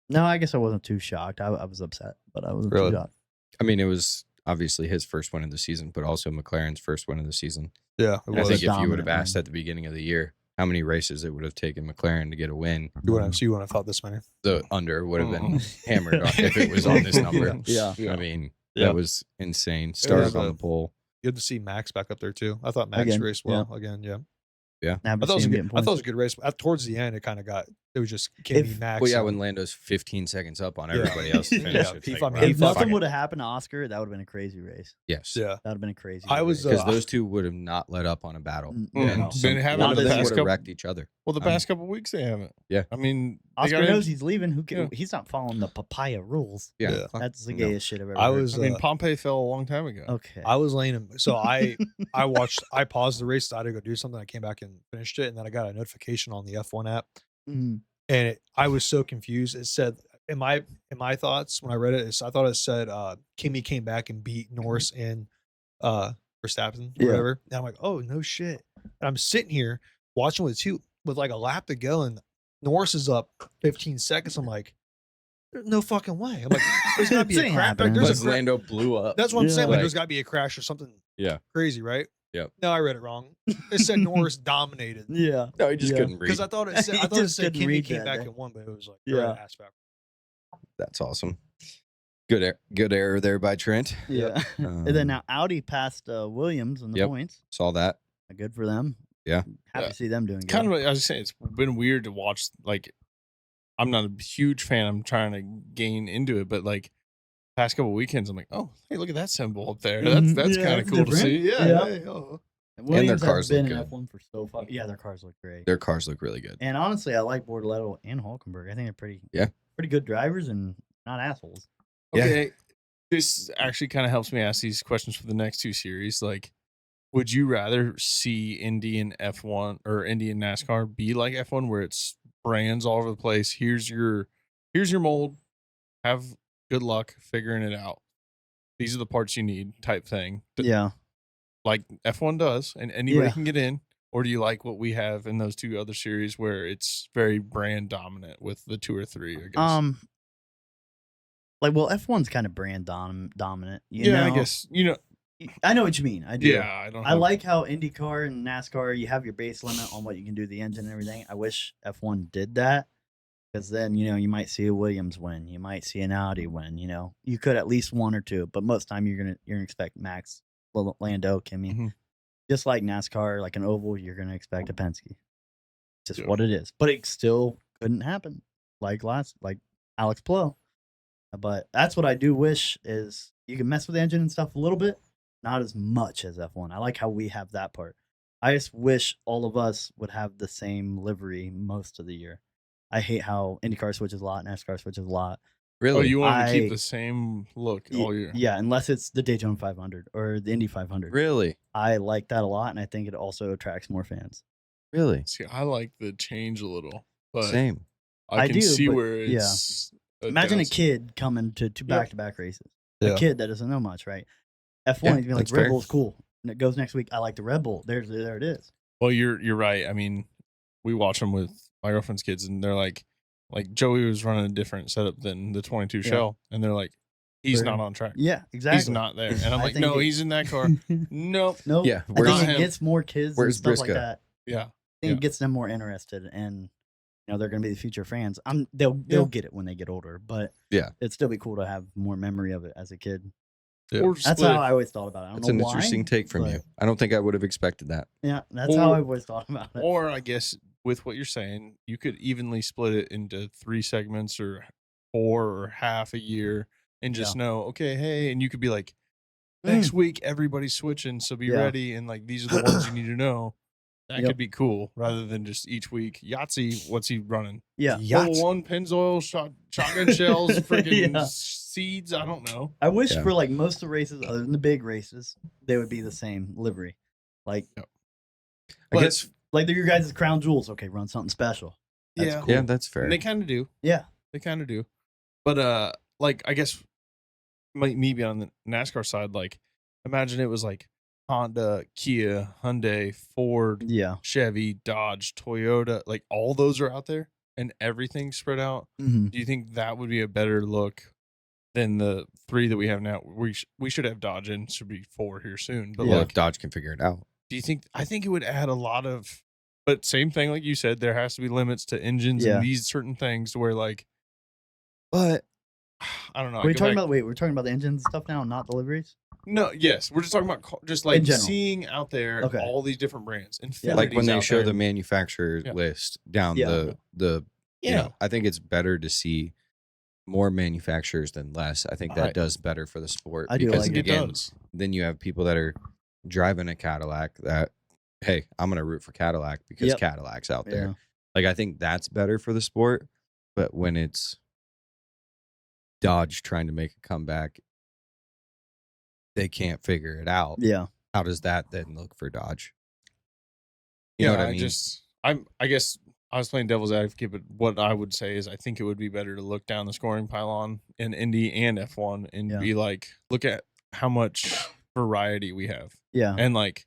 No, I guess I wasn't too shocked. I was upset, but I wasn't Really? too shocked. I mean, it was obviously his first win of the season, but also McLaren's first win of the season. Yeah, it And I was. think if you would dominant have asked win. at the beginning of the year how many races it would have taken McLaren to get a win, You wouldn't have thought this many. the under would have been hammered if it was on this number. Yeah. I mean, Yeah. that was insane. Started was on a- the pole. Good to see Max back up there too. I thought Max Again, raced well again. Yeah, Happy I thought it to was see a him good. getting I thought it was points. a good race. But towards the end, it was just Kimmy, Max. Well, yeah, and- when Lando's 15 seconds up on Yeah. everybody else to Yeah. finish, it's He like, fucking- wow, he If fucking- nothing would have happened to Oscar, that would have been a crazy race. yes, yeah, That would have been a crazy. I was, because uh, those two would have not let up on a battle. Yeah. And some, Been having one the of them past would have couple- wrecked each other. Well, the past couple weeks they haven't. Yeah. I mean, they Oscar got knows in- he's leaving. Yeah. He's not following the papaya rules. Yeah, Yeah. fuck, That's the no. gayest shit I've ever I heard. was. I mean, Pompey fell a long time ago. Okay. I was laying him. So I paused the race. I had to go do something. I came back and finished it, and then I got a notification on the F1 app, Mhm. and I was so confused. It said in my thoughts when I read it, I thought it said Kimmy came back and beat Norris and Verstappen or Yeah. whatever. And I'm like, oh no shit. And I'm sitting here watching with like a lap to go, and Norris is up 15 seconds. I'm like, there's no fucking way. I'm like, there's gotta be This a ain't crash. happening. There's Because a Lando blew up. That's what I'm Yeah. saying. Like, Like- there's got to be a crash or something. Yeah. Crazy, right? Yep. No, I read it wrong. It said Norris dominated Yeah. No, he just Yeah. couldn't read. because I thought it said He I thought it just said couldn't Kimmy read came that back day. and won, but it was like Yeah. right ass back. That's awesome. Good error there by Trent. Yeah. And then Um, now Audi passed Williams in the Yep. points. Saw that. Good for them. Yeah. Happy Yeah. to see them doing good. Kind of, I was saying, it's been weird to watch. Like, I'm not a huge fan. I'm trying to gain into it, but like, past couple weekends, I'm like, oh, hey, look at that symbol up there. Mhm. That's Yeah, kind of it's cool to different. see. Yeah. Yeah. Hey, oh. And Williams cars has been look in good. F1 for so far. Yeah, their cars look great. Their cars look really good. And honestly, I like Bortoletto and Hulkenberg. I think they're pretty good drivers and not assholes. Yeah. Okay. This actually kind of helps me ask these questions for the next two series. Like, would you rather see Indy and F1 or Indy and NASCAR be like F1 where it's brands all over the place? Here's your mold. Have good luck figuring it out. These are the parts you need type thing. Yeah. Like F1 does, and anybody Yeah. can get in. Or do you like what we have in those two other series where it's very brand dominant with the two or three, I guess? Like, well, F1's kind of brand dominant. I guess, I know what you mean. I do. yeah, I don't I have- like how IndyCar and NASCAR, you have your base limit on what you can do, the engine and everything. I wish F1 did that because then, you might see a Williams win. You might see an Audi win. You could at least one or two, but most time you're gonna expect Max, Lando, Kimmy. Mhm. Just like NASCAR, like an oval, you're gonna expect a Penske. Just Yeah. what it is, but it still couldn't happen. Like Alex Plo. But that's what I do wish is you can mess with the engine and stuff a little bit, not as much as F1. I like how we have that part. I just wish all of us would have the same livery most of the year. I hate how IndyCar switches a lot, NASCAR switches a lot. Really? Oh, you want to I- keep the same look all year? Yeah, unless it's the Daytona 500 or the Indy 500. Really? I like that a lot, and I think it also attracts more fans. Really? See, I like the change a little, but Same. I I can do, see but- where yeah. it's. Imagine a downside. kid coming to two back-to-back races. Yeah. A kid that doesn't know much, right? F1, Yeah, he's gonna be like, that's Red fair. Bull's cool. And it goes next week, I like the Red Bull. There it is. Well, you're right. I mean, we watch them with my girlfriend's kids, and they're like Joey was running a different setup than the 22 Yeah. shell, and they're like, he's Sure. not on track. Yeah, exactly. He's not there. And I'm I like, think no, it- he's in that car. Nope. Nope. Yeah, I where's- think Not it him. gets more kids and Where's stuff like Briscoe? that. Yeah. I think it gets them more interested, and they're going to be the future fans. They'll Yeah. get it when they get older, but Yeah. it'd still be cool to have more memory of it as a kid. Yeah. Yeah. Or That's split how it. I always thought about it. I don't That's know an why, interesting take from you. but I don't think I would have expected that. Yeah, that's how Or- I've always thought about it. Or I guess with what you're saying, you could evenly split it into 3 segments or 4 or half a year and just know, okay, hey, and you could be like, next week everybody's switching, so be Yeah. ready, and like these are the ones you need to know. That Yep. could be cool rather than just each week. Yahtzee, what's he running? Yeah, Level 1 Pennzoil shotgun shells, freaking Yeah. seeds. I don't know. I wish Yeah. for like most of the races, other than the big races, they would be the same livery. Like, I But- guess. like they're your guys' crown jewels. Okay, run something special. That's Yeah. cool. Yeah, that's fair. And they kind of do. Yeah, They kind of do. But like I guess me being on the NASCAR side, like imagine it was like Honda, Kia, Hyundai, Ford, yeah. Chevy, Dodge, Toyota, like all those are out there and everything's spread out. Mm-hmm. Do you think that would be a better look than the 3 that we have now? We should have Dodge in, should be 4 here soon. But Well, like, if Dodge can figure it out. do you think? I think it would add a lot of. But same thing, like you said, there has to be limits to engines Yeah. and these certain things to where like. But I don't know. We're talking about we're talking about the engines and stuff now, not deliveries. No, yes, we're just talking about just like general. seeing out there Okay. all these different brands. Yeah. Like when Infinity's they out show there. the manufacturer Yeah. list down Yeah. the yeah, you know, I think it's better to see more manufacturers than less. I think that I- does better for the sport. I do because like it again, does. then you have people that are driving a Cadillac that, hey, I'm gonna root for Cadillac because Yep. Cadillac's out there. Yeah. Like I think that's better for the sport. But when it's Dodge trying to make a comeback, they can't figure it out. Yeah. How does that then look for Dodge? You know what I mean? I guess I was playing devil's advocate, but what I would say is I think it would be better to look down the scoring pylon in Indy and F1 and Yeah. be like, look at how much variety we have. Yeah. And like,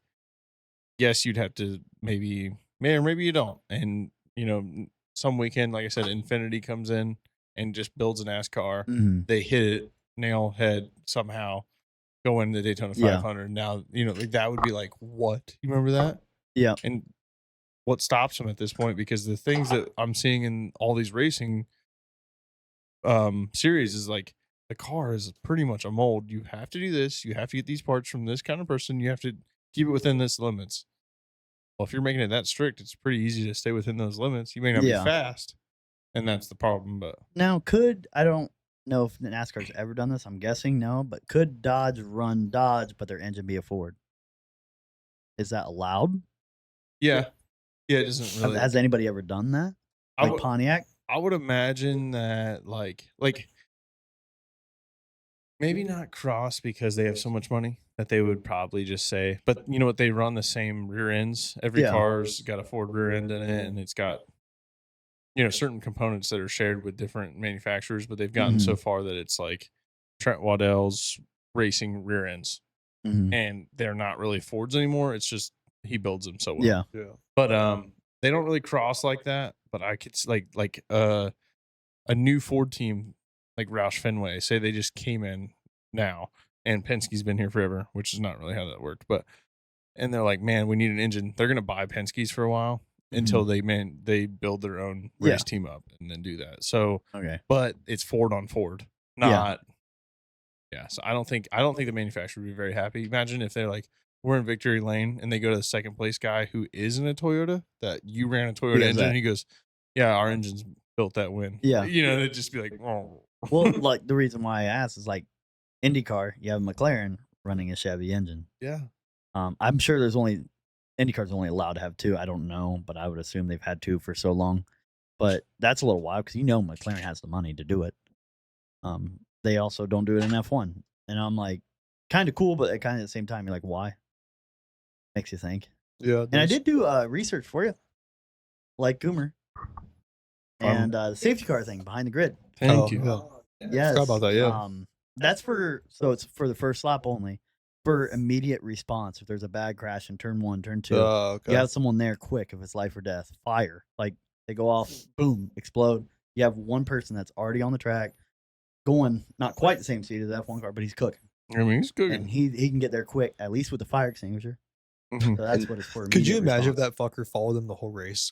yes, you'd have to maybe you don't. And you know, some weekend, like I said, Infinity comes in and just builds a NASCAR. Mm-hmm. They hit it nail head somehow, go into the Daytona Yeah. 500. Now, you know, like that would be like, what? You remember that? Yeah. And what stops them at this point? Because the things that I'm seeing in all these racing series is like the car is pretty much a mold. You have to do this. You have to get these parts from this kind of person. You have to keep it within this limits. Well, if you're making it that strict, it's pretty easy to stay within those limits. You may not Yeah. be fast, and that's the problem. But Now, I don't know if NASCAR's ever done this. I'm guessing no, but could Dodge run Dodge, but their engine be a Ford? Is that allowed? yeah, it doesn't really. Has anybody ever done that? I Like would- Pontiac? I would imagine that like maybe not cross because they have so much money that they would probably just say, but you know what? They run the same rear ends. Every Yeah. car's got a Ford rear end in it, and it's got certain components that are shared with different manufacturers. But they've gotten so far that it's like Trent Waddell's racing rear ends, Mm-hmm. and they're not really Fords anymore. It's just he builds them so well. Yeah. Yeah. But they don't really cross like that. But I could like a new Ford team like Roush Fenway, say they just came in now, and Penske's been here forever, which is not really how that worked. But and they're like, man, we need an engine. They're gonna buy Penske's for a while until they build their own Yeah. race team up and then do that. So, Okay. but it's Ford on Ford, not. Yeah. So I don't think the manufacturer would be very happy. Imagine if they're like, we're in victory lane and they go to the second place guy who is in a Toyota that you ran a Toyota Yeah, engine. exactly. And he goes, yeah, our engine's built that win. Yeah. You know, it'd just be like, oh. Well, like the reason why I asked is like IndyCar, you have McLaren running a Chevy engine. Yeah. I'm sure IndyCar's only allowed to have 2. I don't know, but I would assume they've had 2 for so long. But that's a little wild because McLaren has the money to do it. They also don't do it in F1, and I'm like, kind of cool, but kind of at the same time, you're like, why? Makes you think. Yeah. And I did do research for you, like Goomer, and the safety car thing behind the grid. Thank Oh, you. yeah. Yes, Forgot about that, yeah. That's it's for the first lap only. for immediate response. If there's a bad crash in turn 1, turn 2, Okay. you have someone there quick. If it's life or death, fire. Like they go off, boom, explode. You have one person that's already on the track, going not quite the same speed as the F1 car, but he's cooking, I mean, he's cooking. and he can get there quick, at least with the fire extinguisher. Mhm. So that's what it's for. Could you immediate imagine response. if that fucker followed them the whole race?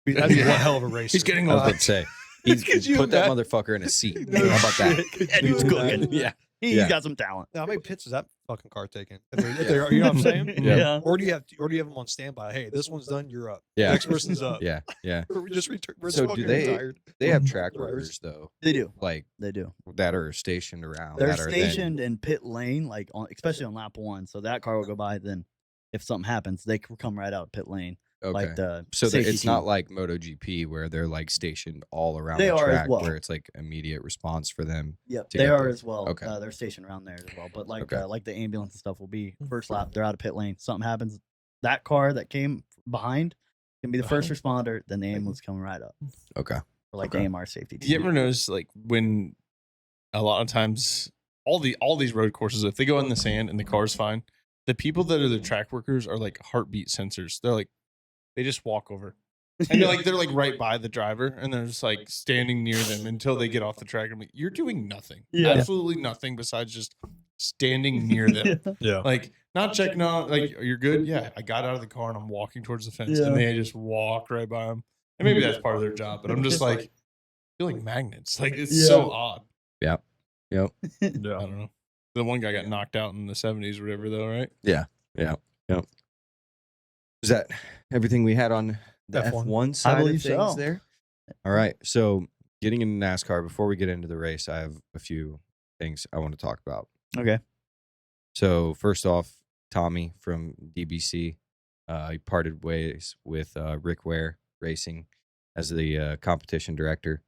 That'd be one hell of a race. He's getting I was lost. about to say, Could you put that imagine- motherfucker in a seat. No How about that? shit. Could That you dude's imagine? cooking. Yeah. He's Yeah. got some talent. Now, how many pits is that fucking car taking? If they're, you know what I'm saying? Yeah. Or do you have them on standby? Hey, this one's done. You're up. Yeah. Next person's up. Yeah. Yeah. Or we just return. We're So do fucking they- retired. They have track Drivers. workers though, They do. like They do. that are stationed around. They're that are then- stationed in pit lane, like especially on lap 1. So that car will go by. Then, if something happens, they can come right out of pit lane. Okay. Like the So that safety it's not team. like MotoGP where they're like stationed all around They the are as track, well. where it's like immediate response for them. Yep, to they get are there. as well. Okay. They're stationed around there as well. But Okay. like the ambulance and stuff will be first lap. They're out of pit lane. Something happens. That car that came behind can be the first responder. Then the ambulance coming right up. Okay. Or like Okay. the AMR safety Do you team. ever notice like when a lot of times all these road courses, if they go in the sand and the car's fine, the people that are the track workers are like heartbeat sensors. They're like they just walk over. And they're like right by the driver and they're just like standing near them until they get off the track. I'm like, you're doing nothing. Yeah. Absolutely nothing besides just standing near them. Yeah. Like not checking on like you're good. Yeah, I got out of the car and I'm walking towards the fence Yeah. and they just walk right by them. And maybe that's part of their job, but I'm just like I feel like magnets. Like it's so odd. Yep. I don't know. The one guy got knocked out in the 70s or whatever though, right? Is that everything we had on the F1? F1 side of believe things so. there? All right. So getting into NASCAR, before we get into the race, I have a few things I want to talk about. Okay. So first off, Tommy from DBC, he parted ways with Rick Ware Racing as the competition director.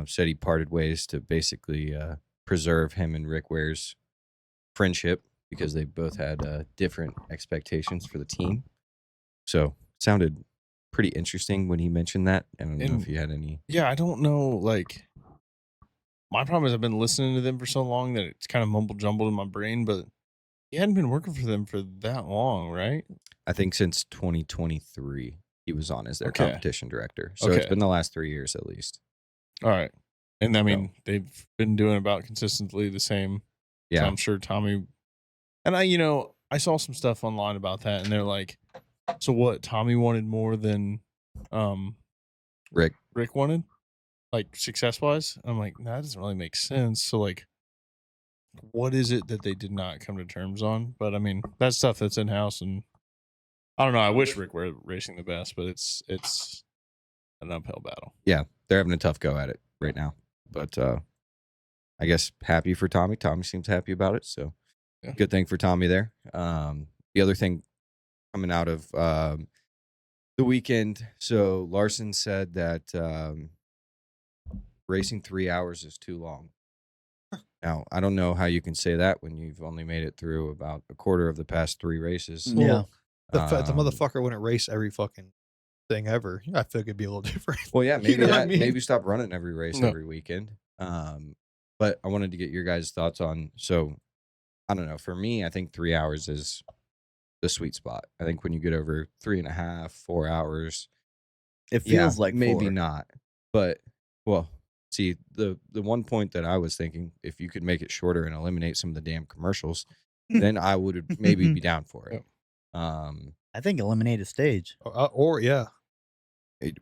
Said he parted ways to basically preserve him and Rick Ware's friendship because they both had different expectations for the team. So sounded pretty interesting when he mentioned that. I don't know And- if you had any. Yeah, I don't know. Like, my problem is I've been listening to them for so long that it's kind of mumble jumbled in my brain, but he hadn't been working for them for that long, right? I think since 2023 he was on as their Okay. competition director. So it's Okay. been the last 3 years at least. All right. And I mean, they've been doing about consistently the same. So Yeah. I'm sure Tommy, and I saw some stuff online about that, and they're like, so what? Tommy wanted more than Rick. Rick wanted, like success wise. I'm like, that doesn't really make sense. So like, what is it that they did not come to terms on? But I mean, that's stuff that's in house, and I don't know. I wish Rick were racing the best, but it's an uphill battle. They're having a tough go at it right now. But I guess happy for Tommy. Tommy seems happy about it. So Yeah. good thing for Tommy there. The other thing coming out of the weekend. So Larson said that racing 3 hours is too long. Now, I don't know how you can say that when you've only made it through about a quarter of the past 3 races. Yeah. The Um, motherfucker wouldn't race every fucking thing ever. I feel like it'd be a little different. Well, yeah, maybe know what I that. mean? Maybe stop running every race No. every weekend. But I wanted to get your guys' thoughts on. So, I don't know. For me, I think 3 hours is the sweet spot. I think when you get over 3.5, 4 hours, It feels like maybe 4. not. But well, see the one point that I was thinking, if you could make it shorter and eliminate some of the damn commercials, then I would maybe be down for it. I think eliminate a stage. Or yeah, it-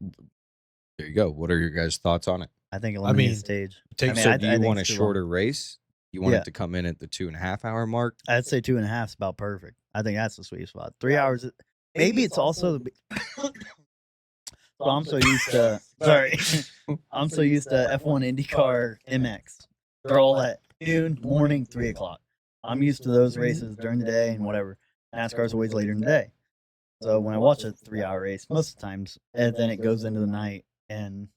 there you go. What are your guys' thoughts on it? I think eliminate mean, a stage. take I mean, So, I- do I you think want a it's too long. shorter race? You want Yeah. it to come in at the 2.5 hour mark? I'd say 2.5 is about perfect. I think that's the sweet spot. 3 hours. Maybe it's also. So I'm so used to. Sorry, I'm so used to F1 IndyCar MX. They're all at noon, morning, 3 o'clock. I'm used to those races during the day and whatever. NASCAR's always later in the day. So when I watch a 3 hour race, most of the times, and then it goes into the night, and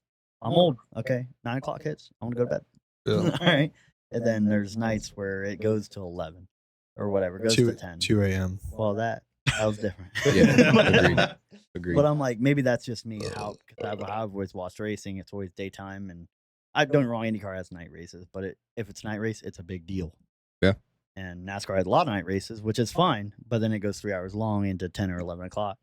I'm old. Okay, 9 o'clock hits. I want to go to bed. yeah. All right. And then there's nights where it goes to 11 or whatever, goes to 10. 2 a.m. Well, that was different. Yeah, But- agreed. Agreed. But I'm like, maybe that's just me. Cause I've always watched racing. It's always daytime, and I don't get me wrong. IndyCar has night races, but if it's night race, it's a big deal. and NASCAR had a lot of night races, which is fine, but then it goes 3 hours long into 10 or 11 o'clock.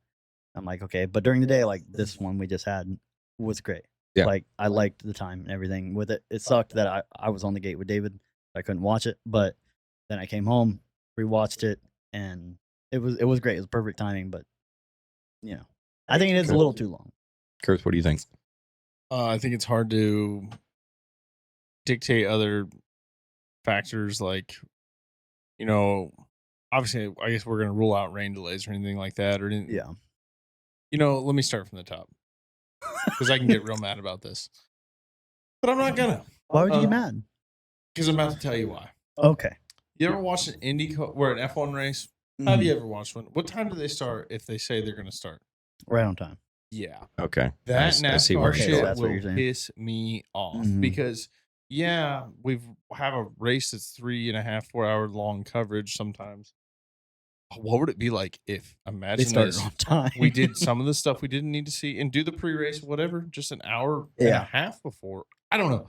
I'm like, okay, but during the day, like this one we just had was great. Yeah. Like I liked the time and everything with it. It sucked that I was on the gate with David. I couldn't watch it, but then I came home, rewatched it, and it was great. It was perfect timing, but I think it is a little too long. Kurt, what do you think? I think it's hard to dictate other factors like, obviously, I guess we're going to rule out rain delays or anything like that. Yeah. Let me start from the top because I can get real mad about this. But I'm not going to. Why would you get mad? Because I'm about to tell you why. Okay. You ever watched an an F1 race? Have you ever watched one? What time do they start if they say they're going to start? Right on time. Yeah. Okay. That I see where NASCAR you're Okay, shit so that's what you're will saying. piss me off Mhm. because, yeah, we have a race that's 3.5, 4 hour long coverage sometimes. What would it be like if, They imagine started this, on time. we did some of the stuff we didn't need to see and do the pre-race, whatever, just an hour and a Yeah. half before. I don't know.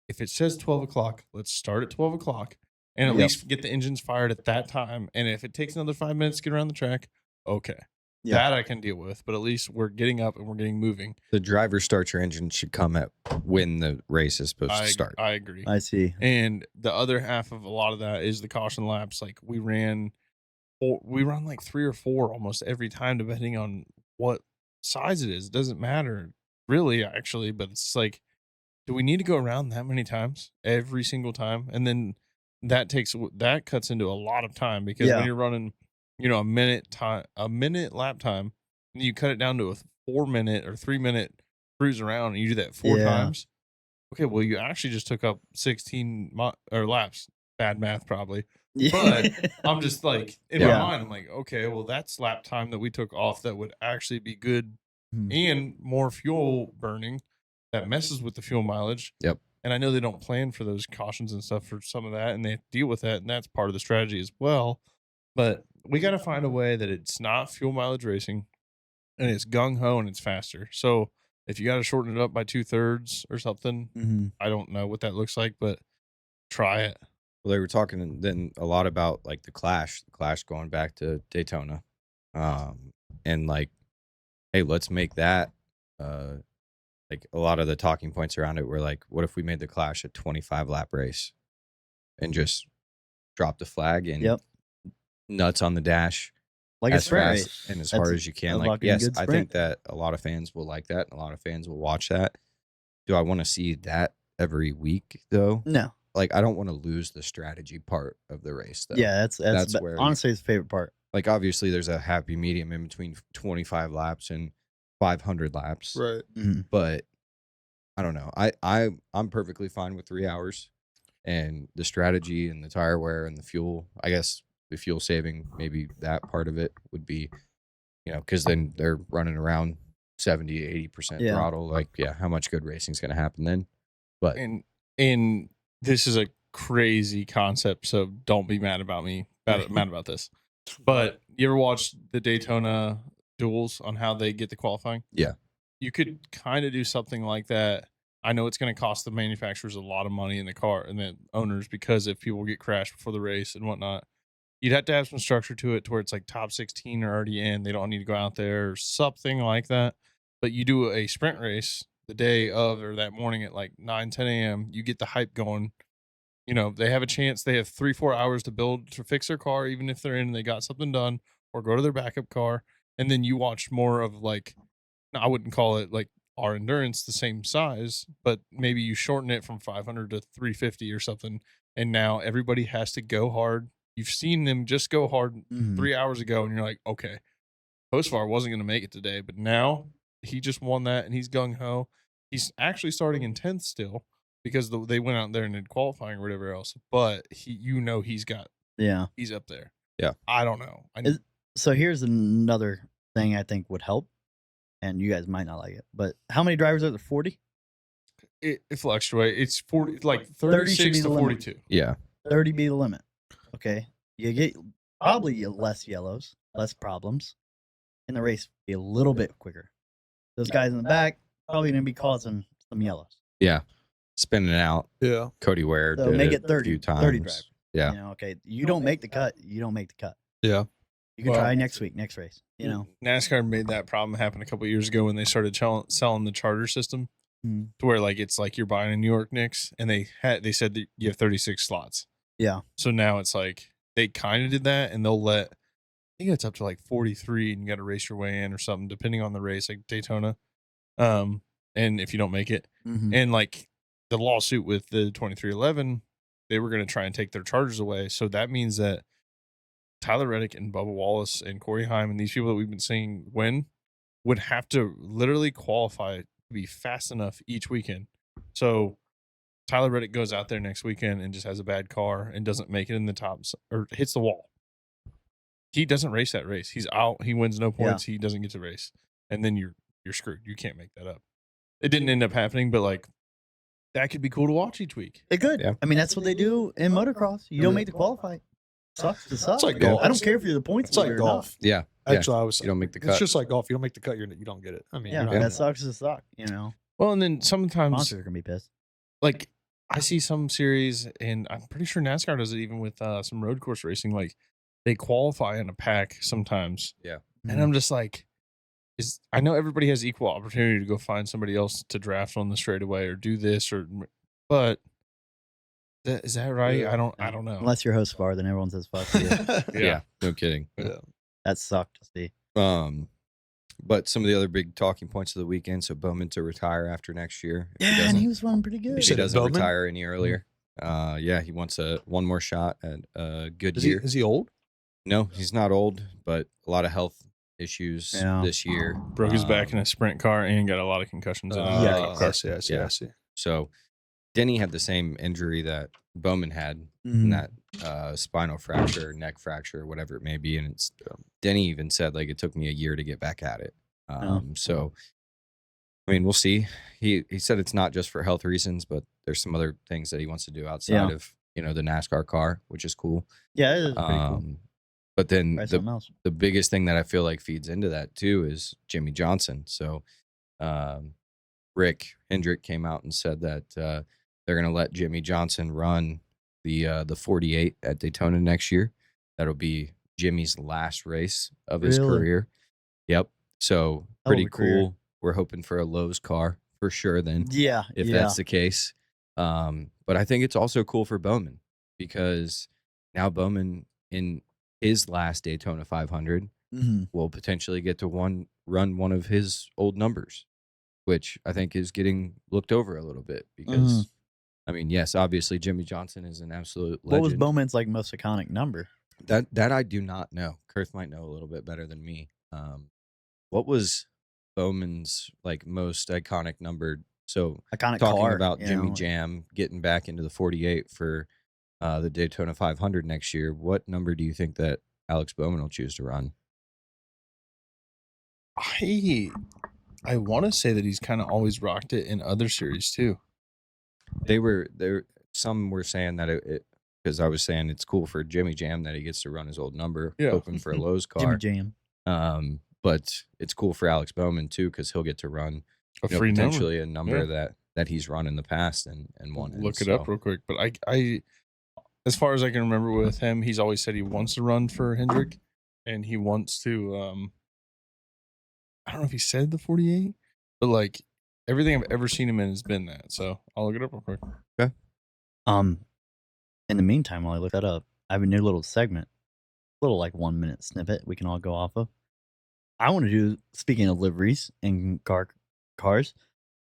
If it says 12 o'clock, let's start at 12 o'clock and at Yep. least get the engines fired at that time. And if it takes another 5 minutes to get around the track, okay. Yeah. That I can deal with. But at least we're getting up and we're getting moving. The driver starter engine should come at when the race is supposed to start. I agree. I see. And the other half of a lot of that is the caution laps. Like we run like 3 or 4 almost every time, depending on what size it is. It doesn't matter really, actually, but it's like, do we need to go around that many times every single time? And then that cuts into a lot of time because Yeah. when you're running, a minute lap time, and you cut it down to a 4-minute or 3-minute cruise around, and you do that 4 Yeah. times. Okay, well, you actually just took up 16 laps. Bad math, probably. But I'm just like, in my Yeah. mind, I'm like, okay, well, that's lap time that we took off that would actually be good Mhm. and more fuel burning that messes with the fuel mileage. Yep. And I know they don't plan for those cautions and stuff for some of that, and they have to deal with that, and that's part of the strategy as well. But we got to find a way that it's not fuel mileage racing, and it's gung ho and it's faster. So if you got to shorten it up by 2/3 or something, Mhm. I don't know what that looks like, but try it. Well, they were talking then a lot about like the Clash going back to Daytona, and like, hey, let's make that. Like a lot of the talking points around it were like, what if we made the Clash a 25 lap race, and just drop the flag and Yep. nuts on the dash, Like a as sprint fast race. and as That's hard as you can. a Like, fucking yes, good I sprint. think that a lot of fans will like that, and a lot of fans will watch that. Do I want to see that every week though? No. Like, I don't want to lose the strategy part of the race though. Yeah, that's where honestly his favorite part. like, obviously there's a happy medium in between 25 laps and 500 laps, Right. Mhm. but I don't know. I'm perfectly fine with 3 hours, and the strategy and the tire wear and the fuel. I guess the fuel saving, maybe that part of it would be, because then they're running around 70, 80% Yeah. throttle. Like, yeah, how much good racing is going to happen then? But And this is a crazy concept, so don't be mad about me, mad about this. But you ever watch the Daytona duels on how they get the qualifying? Yeah. You could kind of do something like that. I know it's going to cost the manufacturers a lot of money in the car and the owners, because if people get crashed before the race and whatnot, you'd have to have some structure to it to where it's like top 16 are already in. They don't need to go out there or something like that. But you do a sprint race the day of or that morning at like 9, 10 a.m. You get the hype going. They have a chance. They have 3-4 hours to fix their car, even if they're in and they got something done, or go to their backup car. And then you watch more of like, I wouldn't call it like our endurance the same size, but maybe you shorten it from 500 to 350 or something. And now everybody has to go hard. You've seen them just go hard Mhm. 3 hours ago, and you're like, okay, Postfar wasn't going to make it today, but now he just won that and he's gung ho. He's actually starting in 10th still because they went out there and did qualifying or whatever else. But Yeah. he's up there. Yeah. I don't know. So here's another thing I think would help, and you guys might not like it, but how many drivers are there? 40? It fluctuates. It's 40, like 30 should 36 be to the limit. 42. yeah, 30 be the limit. Okay. You get probably less yellows, less problems, and the race be a little bit quicker. Those guys in the back probably going to be causing some yellows. yeah, spinning out. Yeah. Cody Ware So did make it it 30, a few times. 30 drivers. Yeah. You know, okay, you don't make the cut. You don't make the cut. Yeah. You can Well, try next week, next race. You know, NASCAR made that problem happen a couple years ago when they started selling the charter system Mhm. to where like it's like you're buying a New York Knicks, and they said that you have 36 slots. Yeah. So now it's like they kind of did that, and they'll let, I think it's up to like 43, and you got to race your way in or something, depending on the race, like Daytona. And if you don't make it, Mhm. and like the lawsuit with the 2311, they were going to try and take their charters away. So that means that Tyler Reddick and Bubba Wallace and Corey Heim and these people that we've been seeing win would have to literally qualify to be fast enough each weekend. So Tyler Reddick goes out there next weekend and just has a bad car and doesn't make it in the top or hits the wall. He doesn't race that race. He's out. He wins no points. He doesn't get to race. And then you're screwed. You can't make that up. It didn't end up happening, but like that could be cool to watch each week. It could. Yeah. I mean, that's what they do in motocross. You don't make the qualify. Sucks to suck. It's like golf. I don't care if you're the points It's like leader or not. golf. Yeah. That's what I was You saying. don't make the It's cut. just like golf. You don't make the cut, you don't get it. I mean, Yeah, you're not- that sucks to suck. You know, Well, and then sometimes sponsors are gonna be pissed. like I see some series, and I'm pretty sure NASCAR does it even with some road course racing. Like they qualify in a pack sometimes. Yeah. And I'm just like, I know everybody has equal opportunity to go find somebody else to draft on the straightaway or do this but is that right? Yeah. I don't know. Unless you're host bar, then everyone says fuck you. Yeah. No kidding. Yeah. That sucked to see. But some of the other big talking points of the weekend. So Bowman to retire after next year. If Yeah, and doesn't- he was running pretty good. if he said doesn't Bowman? retire any earlier. Yeah, he wants one more shot at a good Is he, year. is he old? No, he's not old, but a lot of health issues Yeah. this year. Broke his back in Um, a sprint car and got a lot of concussions in a Yeah. pickup car. I see. I see. Yeah. I see. So Denny had the same injury that Bowman had Mhm. in that spinal fracture, neck fracture, whatever it may be. And it's Denny even said like it took me a year to get back at it. So I mean, we'll see. He said it's not just for health reasons, but there's some other things that he wants to do outside of the NASCAR car, which is cool. Yeah, it is pretty cool. But then Try something else. the biggest thing that I feel like feeds into that too is Jimmy Johnson. So Rick Hendrick came out and said that they're going to let Jimmy Johnson run the 48 at Daytona next year. That'll be Jimmy's last race of his Really? career. Yep. So Hell of pretty a career. cool. We're hoping for a Lowe's car for sure then, Yeah, if yeah. that's the case. But I think it's also cool for Bowman because now Bowman in his last Daytona 500 Mhm. will potentially get to run one of his old numbers, which I think is getting looked over a little bit because, I mean, yes, obviously Jimmy Johnson is an absolute legend. What was Bowman's like most iconic number? That I do not know. Kurth might know a little bit better than me. What was Bowman's like most iconic number? So Iconic talking car, about you Jimmy know? Jam getting back into the 48 for the Daytona 500 next year, what number do you think that Alex Bowman will choose to run? I want to say that he's kind of always rocked it in other series too. Some were saying that it because I was saying it's cool for Jimmy Jam that he gets to run his old number, Yeah. hoping for a Lowe's Jimmy car. Jam. But it's cool for Alex Bowman too because he'll get to run A free number. potentially a number Yeah. that he's run in the past and won. in. Look it up real quick. But I, as far as I can remember with him, he's always said he wants to run for Hendrick, and he wants to. I don't know if he said the 48, but like everything I've ever seen him in has been that. So I'll look it up real quick. In the meantime, while I look that up, I have a new little segment, little like 1 minute snippet we can all go off of. I want to do, speaking of liveries and cars,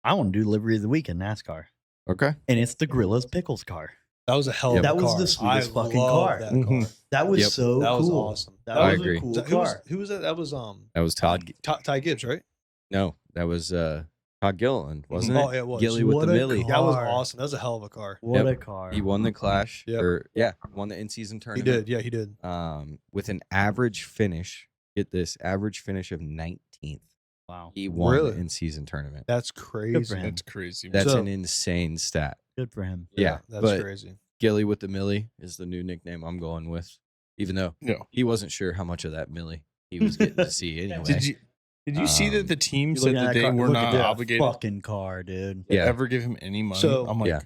I want to do livery of the week in NASCAR, Okay. and it's the Gorilla's Pickles car. That was a hell of a That car. was the sweetest I fucking love car. That Mhm. car. That was Yep. so That was cool. awesome. That I was agree. a cool Who was, car. who was that? That was That was Todd. Ty Gibbs, right? No, that was Todd Gilliland, wasn't Oh, it? yeah, it was. Gilly with What the a Millie. car. That was awesome. That was a hell of a car. What Yep. a car. He won the Clash. Yep. Won the in-season He tournament. did. Yeah, he did. With an average finish. Get this, average finish of 19th. Wow. He won Really? the in-season tournament. That's crazy. for him. That's crazy. That's So- an insane stat. Good for him. Yeah, that's but crazy. Gilly with the Millie is the new nickname I'm going with, even though No. he wasn't sure how much of that Millie he was getting to see anyway. Did you see that the team You said looking at that they car- were look at not that obligated fucking car, dude. to Yeah. ever give him any money? So- I'm like,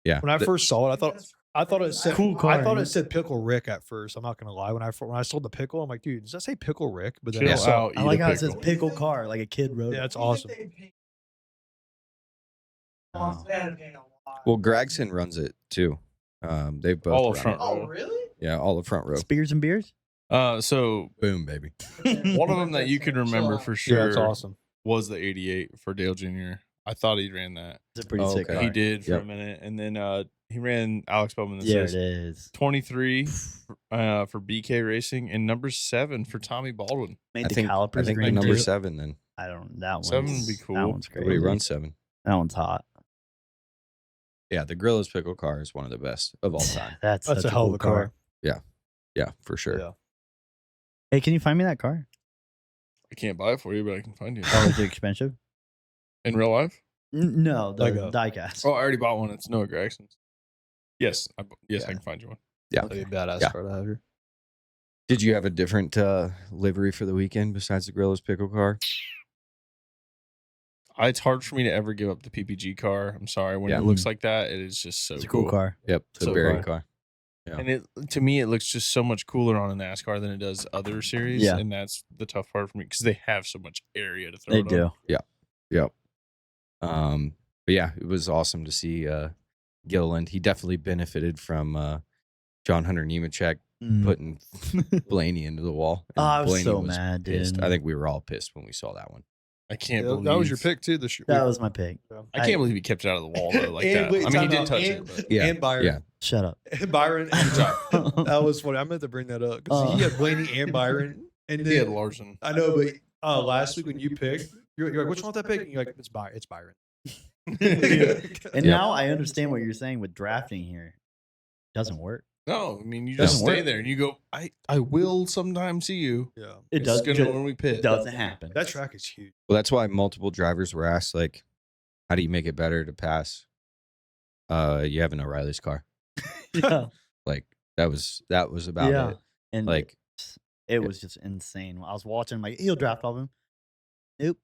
Yeah. When I first saw it, I thought I thought it said Cool car, I thought man. it said Pickle Rick at first. I'm not gonna lie. When I sold the pickle, I'm like, dude, does that say Pickle Rick? But then I Chill saw, out. I eat like a how it says pickle. pickle car, like a kid wrote yeah, it. that's awesome. Oh. Well, Gregson runs it too. They've both All of run front it. row. really? Yeah, all the front row. Spears and beers? So Boom, baby. one of them that you could remember for Yeah, sure that's awesome. was the 88 for Dale Jr. I thought he ran that. It's a pretty Oh, sick okay. car. He did for Yep. a minute, and then he ran Alex Bowman the Yeah, it assist. is. 23 for BK Racing, and number 7 for Tommy Baldwin. Made I the think calipers the green number too. 7 then. I don't. That one's 7 would be That cool. one's Nobody crazy. runs 7. That one's hot. Yeah, the Gorilla's pickle car is one of the best of all time. That's That's such a hell of cool a car. Yeah, for sure. Yeah. Hey, can you find me that car? I can't buy it for you, but I can find you. Oh, is it expensive? In real life? No, the Lego. diecast. Oh, I already bought one. It's Noah Gregson's. Yes, I Yeah. can find you one. Yeah. That'd be a badass Yeah. car to have here. Did you have a different livery for the weekend besides the Gorilla's pickle car? It's hard for me to ever give up the PPG car. I'm sorry. When Yeah. it looks like that, it is just so It's a cool car. Yep, the So berry far. car. Yeah. And to me, it looks just so much cooler on a NASCAR than it does other series. Yeah. And that's the tough part for me because they have so much area to throw They it do. on. Yep. But yeah, it was awesome to see Gilliland. He definitely benefited from John Hunter Nemechek Mm. putting Blaney into the wall. Oh, I was Blaney so mad, pissed. dude. I think we were all pissed when we saw that one. I can't Yeah, believe that was your pick too. This year. That was my pick. I can't believe he kept it out of the wall though, like that. I mean, he did touch it, but Yeah, And Byron. yeah. Shut up. And Byron. That was funny. I meant to bring that up because he had Blaney and Byron, and he had then Larson. I know, but last week when you picked, you're like, which one with that pick? And you're like, it's Byron. And Yeah. now I understand what you're saying with drafting here. Doesn't work. No, I mean, you Doesn't just stay work. there and you go, I will sometime see you. Yeah, It It's does. gonna when we pit. Doesn't happen. that track is huge. Well, that's why multiple drivers were asked, like, how do you make it better to pass? You have an O'Reilly's car. Yeah. Like that was about Yeah. it. And Like it was just insane. I was watching, like, he'll draft off him. Nope.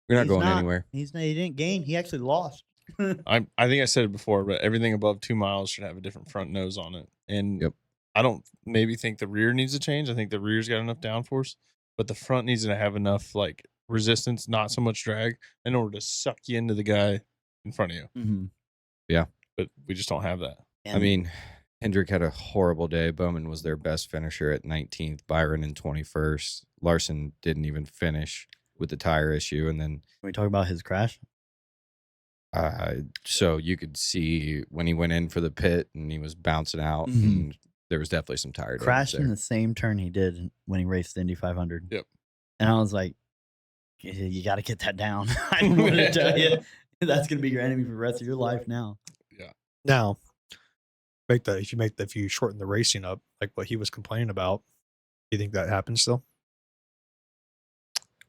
you're not He's going not. anywhere. He didn't gain. He actually lost. I think I said it before, but everything above 2 miles should have a different front nose on it. And Yep. I don't maybe think the rear needs to change. I think the rear's got enough downforce, but the front needs to have enough like resistance, not so much drag, in order to suck you into the guy in front of you. Mm-hmm. But we just don't have that. I mean, Hendrick had a horrible day. Bowman was their best finisher at 19th. Byron in 21st. Larson didn't even finish with the tire issue, and then Can we talk about his crash? so you could see when he went in for the pit and he was bouncing out, Mhm. and there was definitely some tire damage Crashed in there. the same turn he did when he raced the Indy 500. Yep. And I was like, you got to get that down. I don't know what to tell you. That's going to be your enemy for the rest of your life now. Now, if you shorten the racing up, like what he was complaining about, do you think that happens still?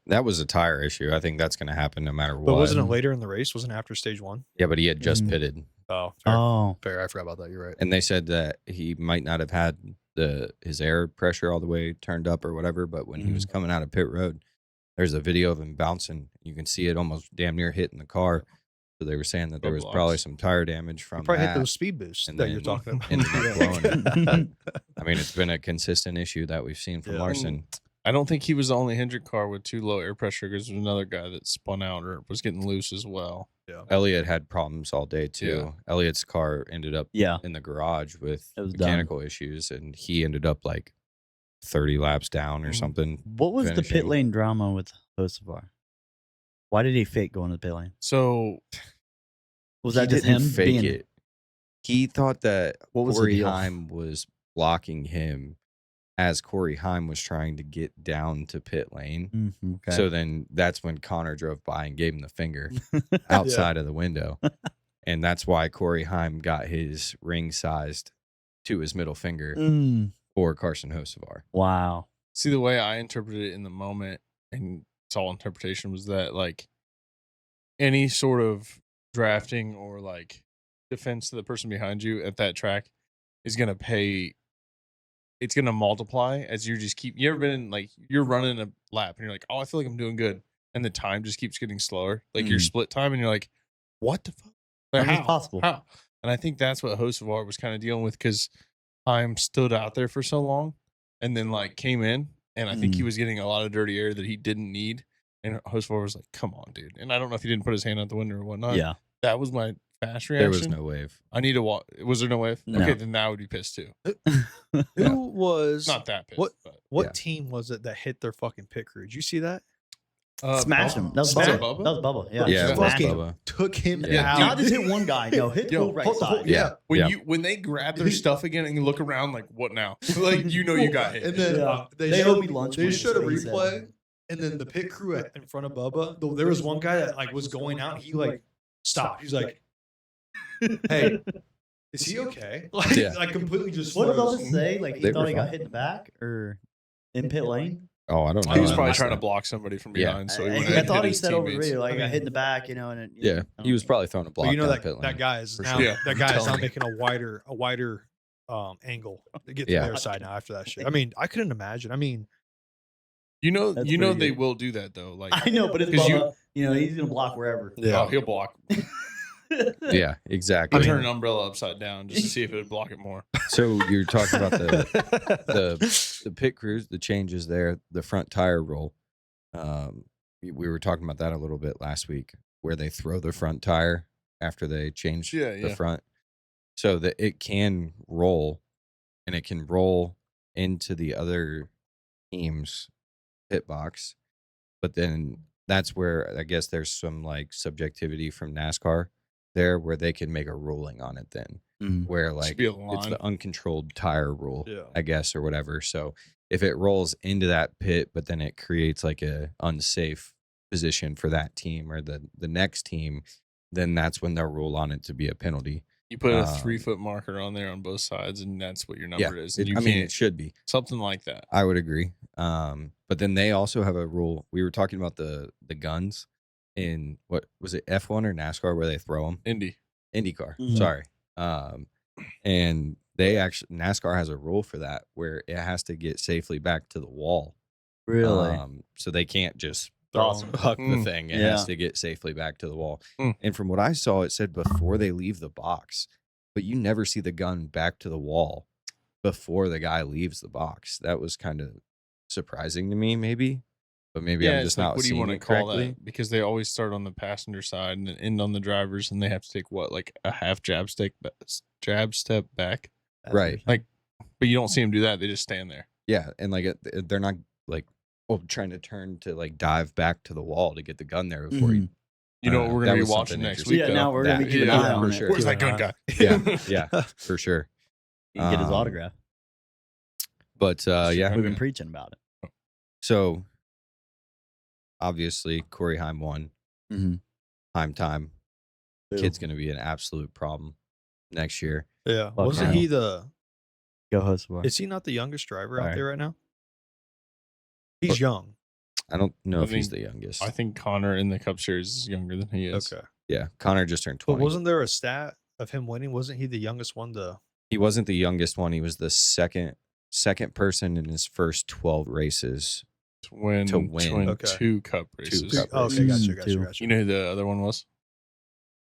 That was a tire issue. I think that's going to happen no matter what. But wasn't it later in the race? Wasn't it after stage one? Yeah, but he had just Mhm. pitted, Oh, fair. Oh, Fair. I forgot about that. You're right. and they said that he might not have had his air pressure all the way turned up or whatever. But when he was coming out of pit road, there's a video of him bouncing. You can see it almost damn near hitting the car. So they were saying that there was probably Roadblocks. some tire damage You from probably hit that. those speed boosts and that you're then talking about. ended up Yeah. I mean, it's been a consistent issue that we've seen from Yeah. Larson. I don't think he was the only Hendrick car with too low air pressure because there's another guy that spun out or was getting loose as well. Elliott had problems all day too. Yeah. Elliott's car ended up yeah. in the garage with It was done. mechanical issues, and he ended up like 30 laps down or Mhm. something. What was the pit finishing. lane drama with Hocevar? Why did he fake going to the pit lane? So Was He that just didn't him fake being, it? He thought that What was the Corey deal? Haim was blocking him as Corey Haim was trying to get down to pit lane. Mhm, okay. So then that's when Connor drove by and gave him the finger outside of the window. And that's why Corey Haim got his ring sized to his middle finger Mm, for Carson Hocevar. wow. see, the way I interpreted it in the moment, and it's all interpretation, was that like any sort of drafting or like defense to the person behind you at that track is gonna pay. It's gonna multiply as you just keep. You ever been in, like, you're running a lap and you're like, oh, I feel like I'm doing good, and the time just keeps getting slower, like your Mhm. split time, and you're like, what the fuck? Like, How is this possible? How? And I think that's what Hocevar was kind of dealing with because Heim stood out there for so long and then like came in. And I think he was getting a lot of dirty air that he didn't need. And Hocevar was like, come on, dude. And I don't know if he didn't put his hand out the window or whatnot. Yeah. That was my fast There reaction. was no wave. I need to walk. Was there no wave? No. Okay, then I would be pissed too. Who was Not that pissed. what But, what Yeah. team was it that hit their fucking pit crew? Did you see that? Smashed him. That was Smash- Bubba. That was Bubba. Yeah. Yeah, Just it was Smashed him. fucking Bubba. took him Yeah. out. Not just hit one guy. No, hit the Yo, whole right hold- side. hold- yeah. When they grab their stuff again and you look around like, what now? Like you know you got hit. And then Yeah. they They showed owe me lunch They money, showed a that's what he said. replay, and then the pit crew in front of Bubba. There was one guy that like was going out. He like stopped. He's like, "Hey, is he okay?" Like, Yeah. like completely just. What did froze. Bubba say? Like he They thought were he got fine. hit in the back or in pit lane? Oh, I don't know. He was I probably missed trying to that. block somebody from Yeah. behind. So he I wouldn't thought hit he his said over the teammates. radio, like I I got hit in mean- the back, you know, and Yeah, he was probably throwing a block But you know down that pit lane. that guy is for now sure. Yeah, that guy is now telling you. making a wider angle to get to Yeah. their side now after that shit. I mean, I couldn't imagine. I mean, You know That's they pretty good. will do that though. Like I know, but it's 'Cause you- Bubba. You know, he's gonna block wherever. oh, he'll block. Yeah, I exactly. turn an umbrella upside down just to see if it would block it more. So you're talking about the pit crews, the changes there, the front tire roll. We were talking about that a little bit last week, where they throw the front tire after they change Yeah, the yeah. front, so that it can roll, and it can roll into the other team's pit box. But then that's where I guess there's some like subjectivity from NASCAR there, where they can make a ruling on it then, where Should like be a it's line. the uncontrolled tire rule, Yeah. I guess, or whatever. So if it rolls into that pit, but then it creates like a unsafe position for that team or the next team, then that's when they'll rule on it to be a penalty. You put a Um, 3-foot marker on there on both sides, and that's what your number is. And It, you I mean, can't it should be. something like that. I would agree. But then they also have a rule. We were talking about the guns in what was it, F1 or NASCAR, where they throw them. Indy. IndyCar. Mhm. Sorry. And they actually NASCAR has a rule for that where it has to get safely back to the wall. Really? So they can't just Awesome. huck the Mm. thing. It has Yeah. to get safely back to the wall. Mm. And from what I saw, it said before they leave the box, but you never see the gun back to the wall before the guy leaves the box. That was kind of surprising to me, maybe, but maybe I'm it's just like, not what do you seeing want to it call correctly. that? Because they always start on the passenger side and then end on the drivers, and they have to take what, like a half jab step back. Right. Like, but you don't see them do that. They just stand there. Yeah, and like they're not like trying to turn to like dive back to the wall to get the gun there before you. You know what we're that gonna be was watching something next interesting. week? Yeah, though? now we're gonna be That- keeping yeah, an eye for on sure. it. Where's that Keep an gun eye guy? Yeah, yeah, for sure. You can get his Um, autograph. But yeah, We've been preaching about it. so obviously Corey Heim won. Mm-hmm. Time. Kid's gonna be an absolute problem next year. Yeah. Fuck Wasn't no. he the? Go host war. Is he not the youngest driver out Sorry. there right now? He's young. I don't know I if he's think- the youngest. I think Connor in the Cup Series is younger than he is. Okay. Yeah, Connor just turned But 20. wasn't there a stat of him winning? Wasn't he the youngest one to? He wasn't the youngest one. He was the second person in his first 12 races. To win Okay. 2 Cup races. Cup Oh, okay, races. gotcha. Two. You know who the other one was?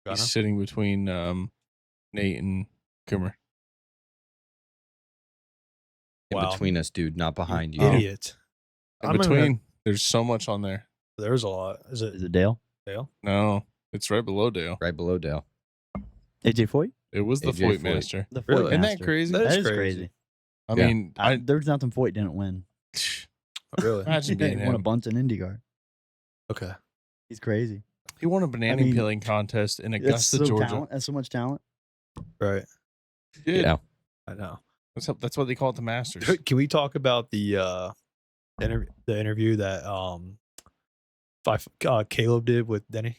Ghana? He's sitting between Nate and Coomer. In Wow. between us, dude, not behind you. Idiot. In I'm gonna- between, there's so much on there. There's a lot. Is it Is it Dale? Dale? No, it's right below Dale. Right below Dale. AJ Foyt? It was the AJ Foyt Foyt. Master. The Foyt Really? Isn't that master. crazy? That That is is crazy. crazy. I Yeah. mean, There's nothing Foyt didn't win. Really? imagine being He won a him. bunch in IndyCar. Okay. He's crazy. He won a banana mean, peeling contest in That's Augusta, so Georgia. talent. That's so much talent. Right. Dude, Yeah. I know. that's what they call it, the Masters. Can we talk about the interview that Caleb did with Denny?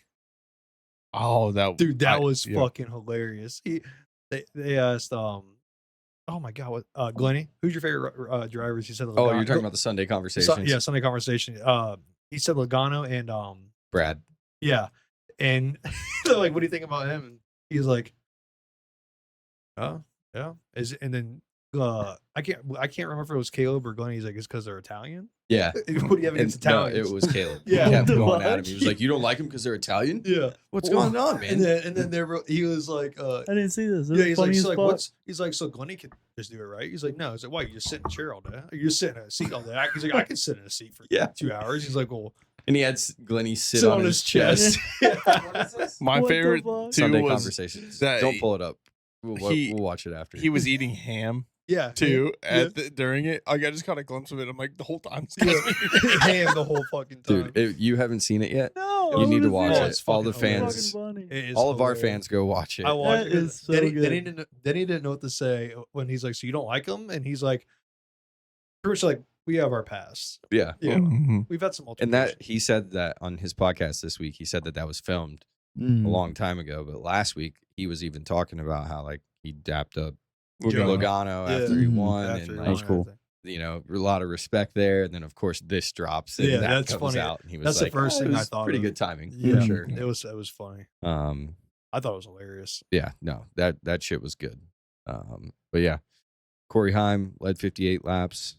Oh, that Dude, that was yeah. fucking hilarious. They asked oh my god, what Glenny, who's your favorite drivers? He said Oh, you're talking about the Sunday conversations? yeah, Sunday conversation. He said Logano and Brad. yeah. And they're like, what do you think about him? And he's like, oh, yeah. And then I can't remember if it was Caleb or Glenn. He's like, it's because they're Italian. Yeah. What do you have against No, Italians? it was Caleb. Yeah. He kept What the going at him. fuck? He was like, "You don't like them because they're Italian? Yeah. What's Well, going on, man?" And then he was like, I didn't see this. yeah, he's like, funny so as like, fuck. what's? He's like, so Glenny can just do it, right? He's like, no. He's like, why? You just sit in a chair all day? You just sit in a seat all day? He's like, I can sit in a seat for Yeah. 2 hours. He's like, well, And he had Glenny sit on his chest. My What the favorite fuck? too Sunday was conversations. that Don't pull it up. We'll he- watch it after. he was eating ham yeah, too Yeah. during it. Like, I just caught a glimpse of it. I'm like, the whole time. Yeah. Ham the whole fucking time. Dude, you haven't seen it yet? No, You I need to wanna watch see it. It's All the fucking hilarious. fans, Fucking funny. It is all of our hilarious. fans go watch it. I watched That it. is so Then he good. didn't know what to say when he's like, so you don't like him? And he's like, pretty much like, we have our past. Yeah. Yeah. Mhm. We've had some And that altercations. he said that on his podcast this week. He said that was filmed Mm. a long time ago, but last week he was even talking about how like he dapped up Logano. Logano Yeah. after he Mhm. won, After and he like, That was won cool. everything. you know, a lot of respect there. And then of course this drops and Yeah, that that's comes funny. out, and he was That's the like, first "Oh, thing it I was thought pretty of." good timing Yeah, for sure." it was funny. I thought it was hilarious. Yeah, no, that shit was good. But yeah, Corey Heim led 58 laps.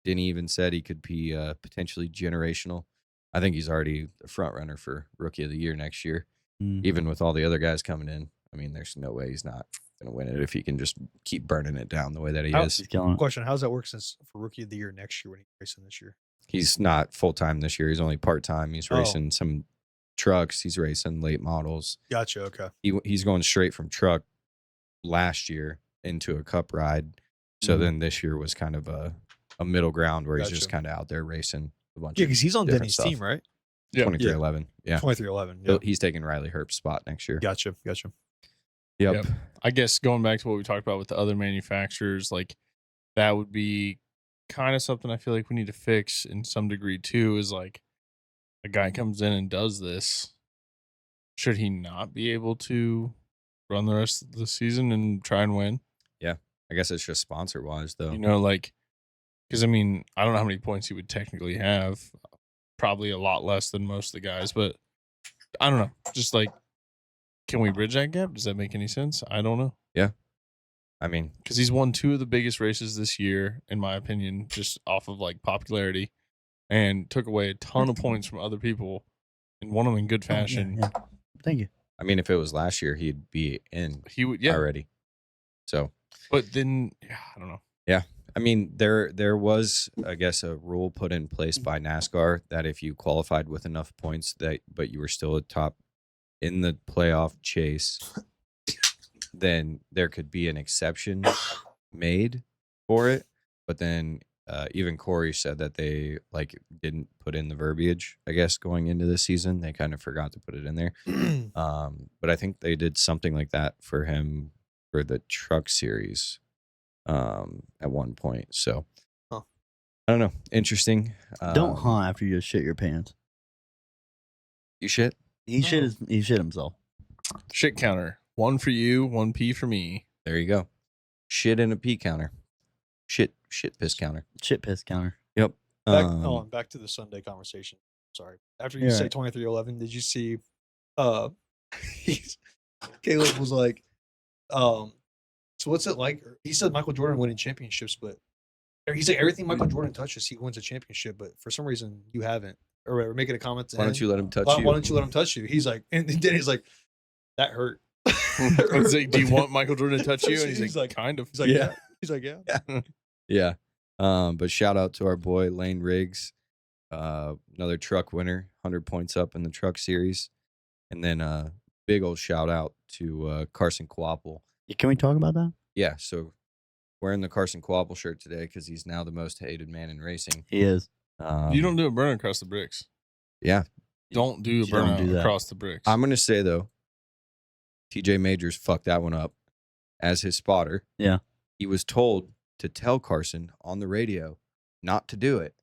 Denny even said he could be potentially generational. I think he's already the front runner for Rookie of the Year next year, Mm. even with all the other guys coming in. I mean, there's no way he's not going to win it if he can just keep burning it down the way that he How- is. He's killing it. Question: how does that work since for Rookie of the Year next year when he's racing this year? He's not full time this year. He's only part time. He's Oh. racing some trucks. He's racing late models. Gotcha. Okay. He's going straight from truck last year into a cup ride. So Mhm. then this year was kind of a middle ground where he's just Gotcha. kind of out there racing a bunch Yeah, of because he's on different Denny's stuff. team, right? Yeah. 2311. Yeah. 2311. So Yeah. he's taking Riley Herb's spot next year. Gotcha. Yep. Yep. I guess going back to what we talked about with the other manufacturers, like that would be kind of something I feel like we need to fix in some degree too. Is like a guy comes in and does this, should he not be able to run the rest of the season and try and win? I guess it's just sponsor wise though. You know, like, because I mean, I don't know how many points he would technically have. Probably a lot less than most of the guys, but I don't know. Just like, can we bridge that gap? Does that make any sense? I don't know. I mean, Because he's won 2 of the biggest races this year, in my opinion, just off of like popularity, and took away a ton of points from other people and won them in good Oh, yeah, fashion. yeah. Thank you. if it was last year, he'd be in He would, yeah. already. So But then, yeah, I don't know. I mean, there was, I guess, a rule put in place by NASCAR that if you qualified with enough points but you were still at top in the playoff chase, then there could be an exception made for it. But then even Corey said that they like didn't put in the verbiage, I guess, going into the season. They kind of forgot to put it in there. But I think they did something like that for him for the truck series at one point. So Huh. I don't know. Interesting. Don't hunt after you just shit your pants. You shit? He shit himself. Shit counter. 1 for you, 1 P for me. There you go. Shit in a pee counter. Shit piss counter. Shit piss counter. Yep. Back to the Sunday conversation. Sorry. After you You're say right. 2311, did you see Caleb was like, so what's it like? He said Michael Jordan winning championships, but he's like everything Michael Jordan touches, he wins a championship, but for some reason you haven't. Or we're making a comment to Why him. don't you let him touch Why you? don't you let him touch you? He's like, and then he's like, that hurt. It's like, do you want Michael Jordan to touch you? And he's He's like, like- kind of. He's like, Yeah. yeah. He's like, yeah. Yeah. But shout out to our boy Lane Riggs, another truck winner, 100 points up in the truck series. And then big old shout out to Carson Quapple. Can we talk about that? Yeah, so wearing the Carson Quapple shirt today because he's now the most hated man in racing. He is. You don't do a burnout across the bricks. Yeah. Don't do a You don't burnout do that. across the bricks. I'm going to say, though, TJ Majors fucked that one up as his spotter. Yeah. He was told to tell Carson on the radio not to do it.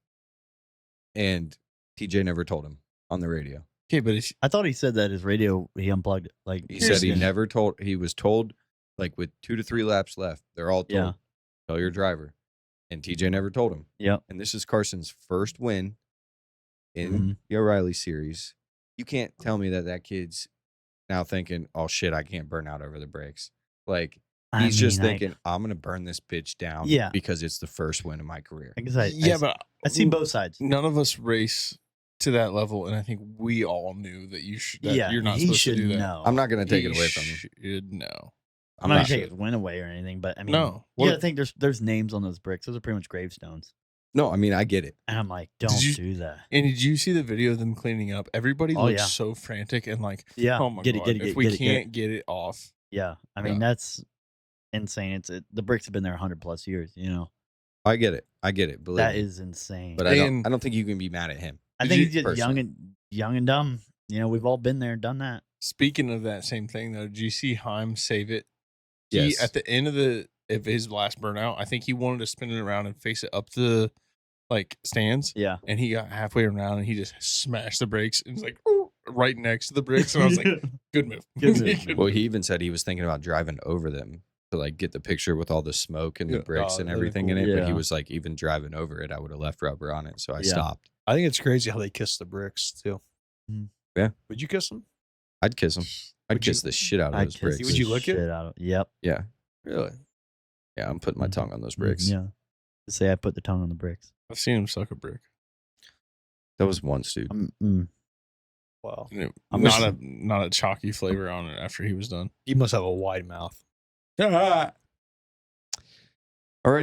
And TJ never told him on the radio. Okay, but it's, I thought he said that his radio he unplugged it. Like He said he didn't. never told. He was told, like, with 2 to 3 laps left, they're all told, Yeah. tell your driver. And TJ never told him. Yep. And this is Carson's first win in Mhm. the O'Reilly series. You can't tell me that kid's now thinking, oh, shit, I can't burn out over the brakes. Like, I He's just mean, thinking, I'm gonna burn this bitch down Yeah. because it's the first win of my career. I guess I Yeah, but I've seen both sides. none of us race to that level, and I think we all knew that you're not he supposed to should do that. know. I'm not gonna take He it away from him. should know. I'm not gonna sure. take his win away or anything, but I mean, No. you gotta think there's names on those bricks. Those are pretty much gravestones. No, I mean I get it. And I'm like, don't you- do that. And did you see the video of them cleaning up? Everybody Oh, looks yeah. so frantic and like, Yeah, oh my get god, it, get it, if we get it, get it. can't get it off. Yeah, I mean Yeah. that's insane. The bricks have been there 100+ years. You know, I get it. I get it. Believe that me. is insane. But And- I don't think you can be mad at him. I Did think you- he's just young and dumb. You know, we've all been there, done that. Speaking of that same thing though, did you see Heim save it? Yes. At the end of his last burnout, I think he wanted to spin it around and face it up the stands. Yeah, And he got halfway around and he just smashed the brakes and was like "Ooh," right next to the bricks. And I was like, good move. Good move. Well, he even said he was thinking about driving over them to like get the picture with all the smoke and the Yeah. bricks Oh, and that'd be everything cool. in it. But he Yeah. was like, even driving over it, I would have left rubber on it. So I Yeah. stopped. I think it's crazy how they kiss the bricks too. Mhm. Yeah. Would you kiss them? I'd kiss him. I'd Would you- kiss the shit out of I'd those kiss bricks. the Would you lick it? shit out of. Yep. Yeah. Really? Yeah. I'm putting my Mhm. tongue on those bricks. Yeah. Say I put the tongue on the bricks. I've seen him suck a brick. That was once, dude. Wow. And it- I'm not a chalky flavor on it after he was done. You must have a wide mouth. Alrighty,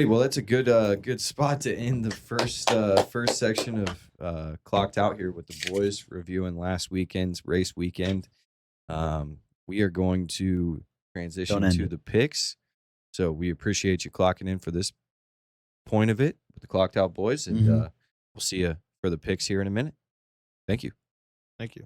well, that's a good spot to end the first section of Clocked Out here with the boys reviewing last weekend's race weekend. We are going to transition Don't end to it. the picks. So we appreciate you clocking in for this point of it with the Clocked Out boys, and Mhm. we'll see you for the picks here in a minute. Thank you. Thank you.